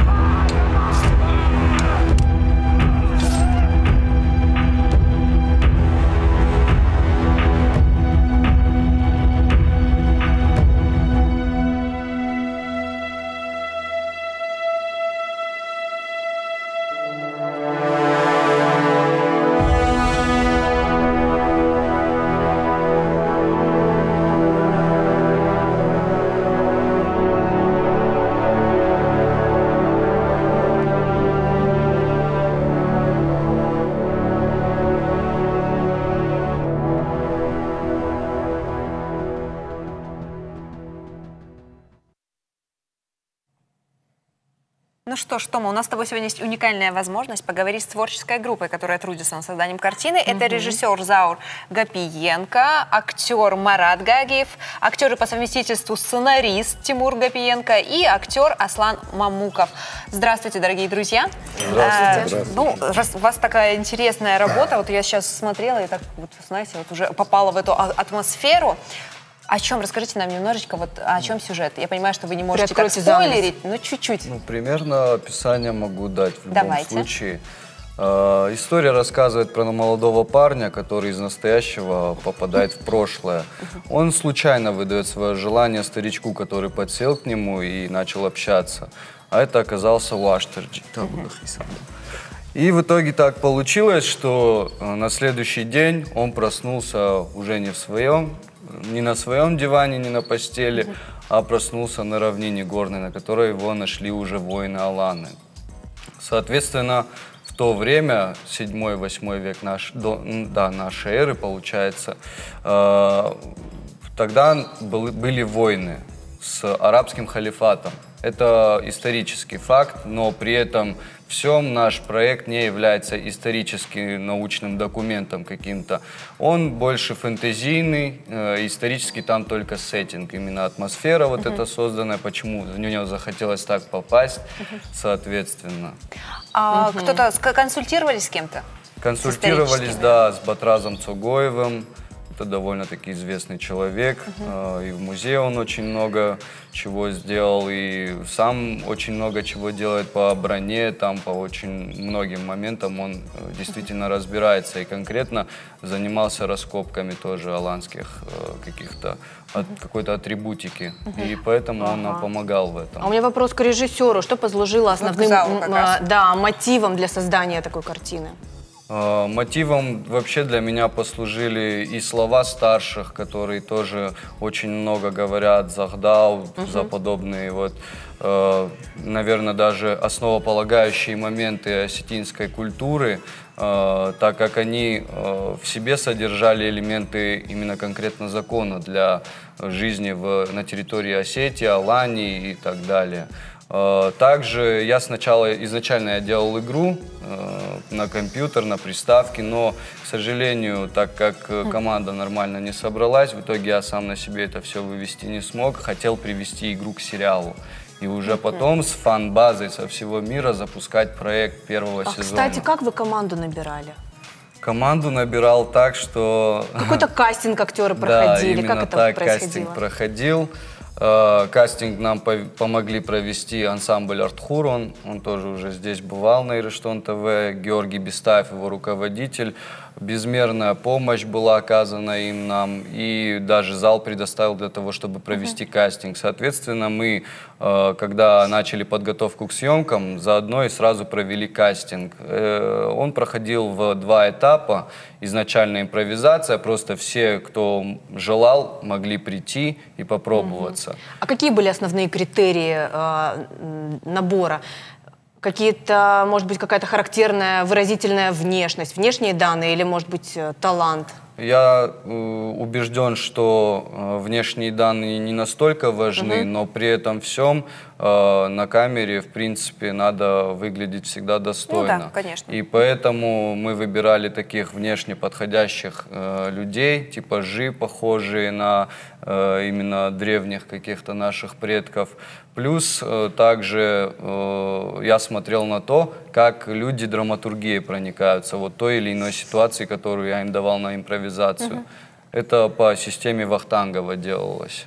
Ну что ж, Тома, у нас с тобой сегодня есть уникальная возможность поговорить с творческой группой, которая трудится над созданием картины. Это режиссер Заур Гапиенко, актер Марат Гагиев, актеры по совместительству сценарист Тимур Гапиенко и актер Аслан Мамуков. Здравствуйте, дорогие друзья. Здравствуйте. Ну, раз у вас такая интересная работа, вот я сейчас смотрела и так, вот, знаете, вот уже попала в эту атмосферу. О чем? Расскажите нам немножечко, вот о чем сюжет. Я понимаю, что вы не можете так спойлерить, но чуть-чуть. Ну, примерно описание могу дать в любом случае. История рассказывает про молодого парня, который из настоящего попадает в прошлое. Он случайно выдает свое желание старичку, который подсел к нему и начал общаться. А это оказался Ваштерджи. И в итоге так получилось, что на следующий день он проснулся уже не на своем диване, не на постели, а проснулся на равнине горной, на которой его нашли уже воины Аланы. Соответственно, в то время, 7-8 век нашей эры, получается, тогда были войны с арабским халифатом. Это исторический факт, но при этом всем наш проект не является исторически научным документом каким-то. Он больше фэнтезийный, исторически там только сеттинг, именно атмосфера вот эта созданная, почему в нее захотелось так попасть, соответственно. Кто-то консультировались с кем-то? Консультировались, да, с Батразом Цугоевым. Это довольно-таки известный человек. И в музее он очень много чего сделал, и сам очень много чего делает по броне, там по очень многим моментам он действительно разбирается. И конкретно занимался раскопками тоже аланских каких-то, какой-то атрибутики. И поэтому он нам помогал в этом. А у меня вопрос к режиссеру. Что послужило основным мотивом для создания такой картины? Мотивом вообще для меня послужили и слова старших, которые тоже очень много говорят за Гдау, за подобные вот, наверное, даже основополагающие моменты осетинской культуры, так как они в себе содержали элементы именно конкретно закона для жизни на территории Осетии, Алании и так далее. Также я изначально я делал игру на компьютер, на приставке, но, к сожалению, так как команда нормально не собралась, в итоге я сам на себе это все вывести не смог. Хотел привести игру к сериалу. И уже потом с фан-базой со всего мира запускать проект первого сезона. Кстати, как вы команду набирали? Команду набирал так, что... Какой-то кастинг актеры проходили? Да, как это так происходило? кастинг проходил. Кастинг нам помогли провести ансамбль «Артхурон». Он тоже уже здесь бывал на Ириштон ТВ. Георгий Бестаев, его руководитель. Безмерная помощь была оказана им нам. И даже зал предоставил для того, чтобы провести кастинг. Соответственно, мы, когда начали подготовку к съемкам, заодно и сразу провели кастинг. Он проходил в 2 этапа. Изначально импровизация. Просто все, кто желал, могли прийти и попробоваться. А какие были основные критерии набора? Какие-то, может быть, какая-то характерная, выразительная внешность, внешние данные или, может быть, талант? Я убежден, что внешние данные не настолько важны, но при этом всем на камере, в принципе, надо выглядеть всегда достойно. Ну да, конечно. И поэтому мы выбирали таких внешне подходящих людей, типажи, похожие на именно древних каких-то наших предков. Плюс также я смотрел на то, как люди драматургией проникаются вот той или иной ситуации, которую я им давал на импровизацию. Это по системе Вахтангова делалось.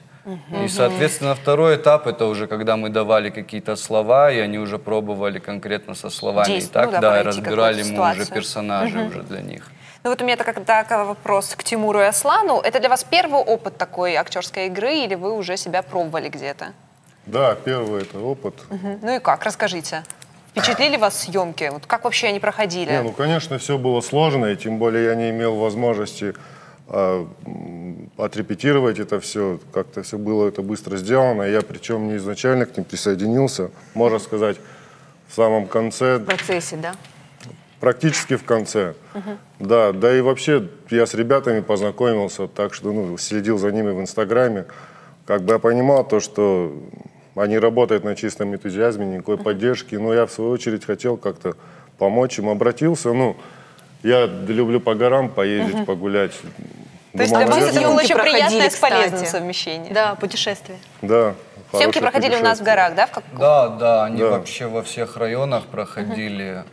И, соответственно, второй этап, это уже когда мы давали какие-то слова, и они уже пробовали конкретно со словами. И так, да, и разбирали мы уже персонажей уже для них. Ну вот у меня такой вопрос к Тимуру и Аслану. Это для вас первый опыт такой актерской игры, или вы уже себя пробовали где-то? Да, первый это опыт. Ну и как? Расскажите. Впечатлили вас съемки? Вот как вообще они проходили? Ну, конечно, все было сложно, и тем более я не имел возможности отрепетировать это все. Как-то все было это быстро сделано. Я причем не изначально к ним присоединился, можно сказать, в самом конце. В процессе, да? Практически в конце. Да, да и вообще я с ребятами познакомился, так что следил за ними в Инстаграме. Как бы я понимал то, что они работают на чистом энтузиазме, никакой поддержки. Но я, в свою очередь, хотел как-то помочь им. Обратился. Я люблю по горам поездить, погулять. То есть для вас это было очень приятное с полезным совмещение? Да, путешествие. Да. Съемки проходили у нас в горах, да? Да, они вообще во всех районах проходили.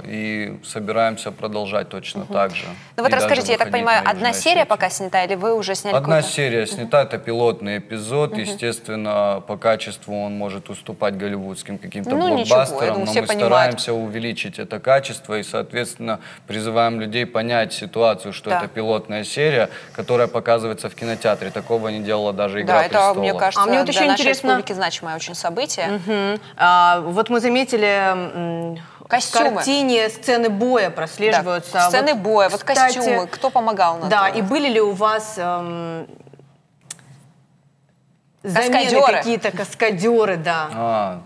И собираемся продолжать точно так же. Ну вот расскажите, я так понимаю, одна серия пока снята, или вы уже сняли Одна серия снята, это пилотный эпизод. Естественно, по качеству он может уступать голливудским каким-то блокбастерам, но мы стараемся увеличить это качество и, соответственно, призываем людей понять ситуацию, что это пилотная серия, которая показывается в кинотеатре. Такого не делала даже «Игра престолов». Да, это, мне кажется, мне вот еще для нашей республики значимое очень событие. Вот мы заметили, в картине сцены боя прослеживаются. Да, сцены боя, вот костюмы, кто помогал на Да, и были ли у вас замены какие-то, каскадеры, да?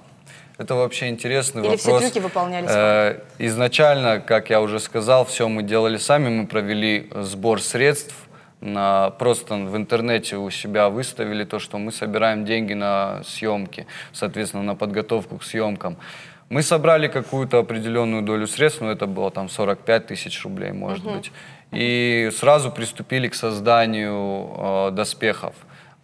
Это вообще интересный вопрос. Или все трюки выполнялись? Изначально, как я уже сказал, все мы делали сами, мы провели сбор средств. Просто в интернете у себя выставили то, что мы собираем деньги на съемки, соответственно, на подготовку к съемкам. Мы собрали какую-то определенную долю средств, но это было там 45 тысяч рублей, может быть. И сразу приступили к созданию доспехов.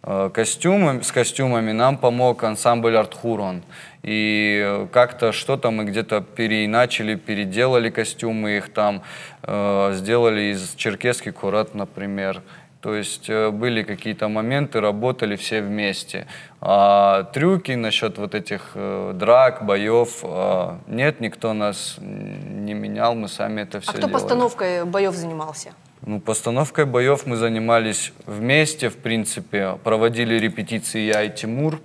С костюмами нам помог ансамбль «Артхурон». И как-то что-то мы где-то переделали костюмы, их там сделали из черкесский курат, например. То есть были какие-то моменты, работали все вместе. А трюки насчет вот этих драк, боев, нет, никто нас не менял, мы сами это все делали. А кто постановкой боев занимался? Ну, постановкой боев мы занимались вместе, в принципе, проводили репетиции я и Тимур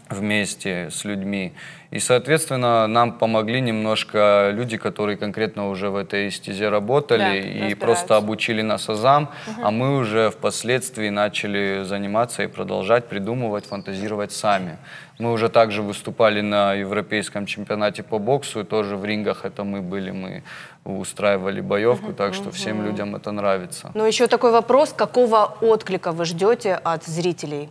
вместе с людьми. И, соответственно, нам помогли немножко люди, которые конкретно уже в этой стезе работали и просто обучили нас азам, а мы уже впоследствии начали заниматься и продолжать придумывать, фантазировать сами. Мы уже также выступали на европейском чемпионате по боксу, и тоже в рингах это мы были, мы устраивали боевку, так что всем людям это нравится. Но еще такой вопрос, какого отклика вы ждете от зрителей?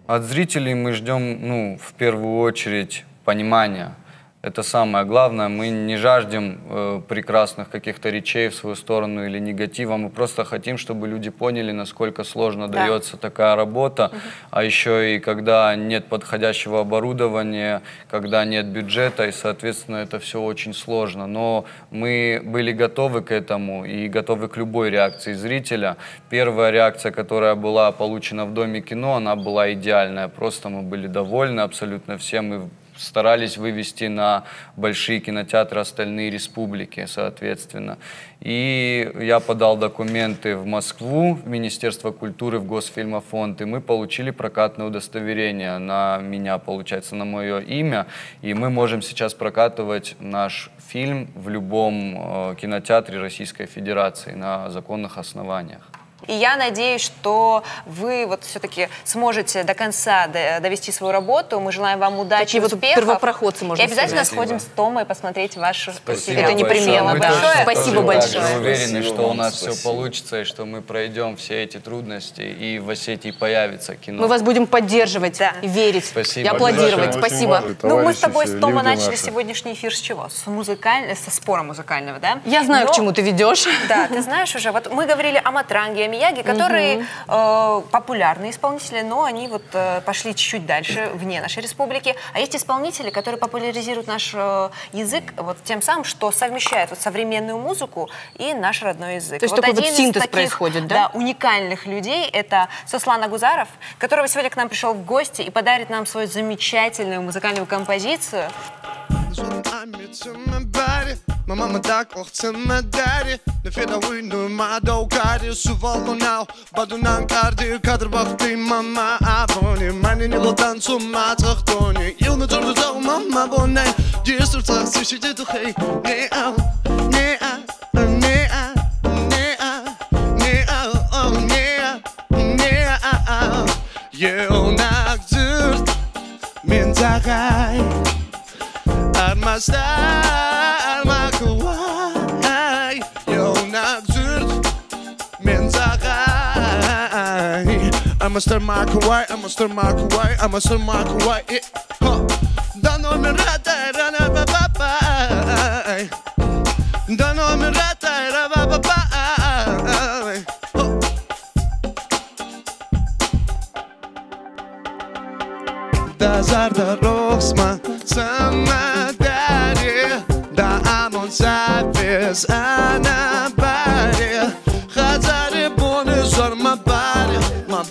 От зрителей мы ждем, ну, в первую очередь, понимания. Это самое главное. Мы не жаждем прекрасных каких-то речей в свою сторону или негатива. Мы просто хотим, чтобы люди поняли, насколько сложно дается такая работа. А еще и когда нет подходящего оборудования, когда нет бюджета, и, соответственно, это все очень сложно. Но мы были готовы к этому и готовы к любой реакции зрителя. Первая реакция, которая была получена в Доме кино, она была идеальная. Просто мы были довольны абсолютно всем. И старались вывести на большие кинотеатры остальные республики, соответственно. И я подал документы в Москву, в Министерство культуры, в Госфильмофонд, и мы получили прокатное удостоверение на меня, получается, на мое имя. И мы можем сейчас прокатывать наш фильм в любом кинотеатре Российской Федерации на законных основаниях. И я надеюсь, что вы вот все-таки сможете до конца довести свою работу. Мы желаем вам удачи и успехов. Первопроходцы, можно И обязательно сказать. сходим с Томой посмотреть вашу... Спасибо Это непременно. большое. Спасибо большое. Мы уверены, что у нас все получится, и что мы пройдем все эти трудности, и в Осетии появится кино. Мы вас будем поддерживать, верить Спасибо. и аплодировать. Спасибо. Ну, мы с тобой, с Тома, начали сегодняшний эфир с чего? Со спора музыкального, да? Я знаю, к чему ты ведешь. Да, ты знаешь уже. Вот мы говорили о Матранге, о Мияги, которые популярные исполнители, но они вот пошли чуть-чуть дальше, вне нашей республики. А есть исполнители, которые популяризируют наш язык вот тем самым, что совмещают вот современную музыку и наш родной язык. То есть вот такой один вот синтез из таких, происходит, да? Да, уникальных людей — это Сослан Агузаров, который сегодня к нам пришел в гости и подарит нам свою замечательную музыкальную композицию. My mama dak och tsemma dari Ne feda winu ma do kari Suvaldo now Badunan kardi Kadr bakti mama aboni Mani nildan summa tahtoni Yılını durdu da mama bonay Cisur taksi şidi du hey Ne au Ne au Ne au Ne au Ne au Ne au Ne au Yılnak zürt Min tagay Armastar I'm a stir my Kauai, I'm a stir my Kauai, I'm a stir my Kauai. Don't know me rata, rana ba ba ba. Don't know me rata, rana ba ba. Da zarda rosma, sama dari, da amon sabes anabari, khazari boni sorma bari.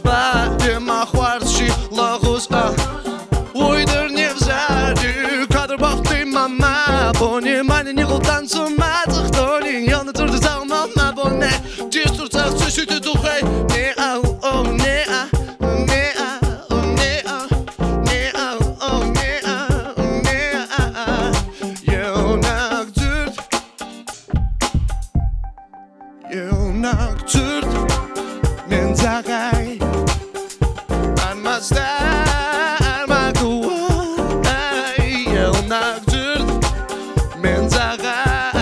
Баде махварши лагус Уйдер не взяли Кадр бахты мама Бони мани не гултан сумазах Тони Ялны турды зал мама боне Дис турцах цушите духай Не ау о не а Не а не а Не ау не а Не а Yılnak dürt Yılnak dürt Men tagay Star my Kauai, yılnak dürt men tagay.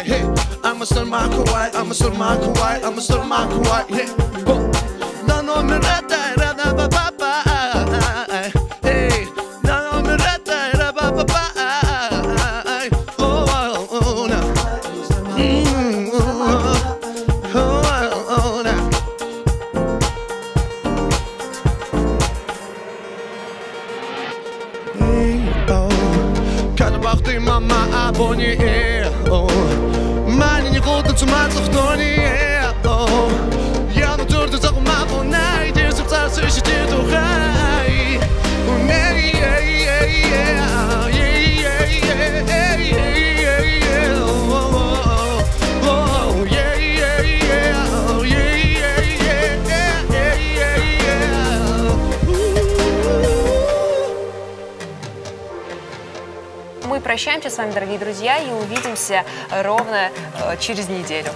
Hey, I'm a star my Kauai, I'm a star my Kauai, I'm a star my Kauai. Hey, don't know me rata, rata ba ba ba. Hey, don't know me rata, rata ba ba ba. Oh, oh, no. Oh, oh, no. тобой 많이 고든 좀 맞서더니 Я на твердо загумал найди сердца слышите духай Мы прощаемся с вами, дорогие друзья, и увидимся ровно через неделю.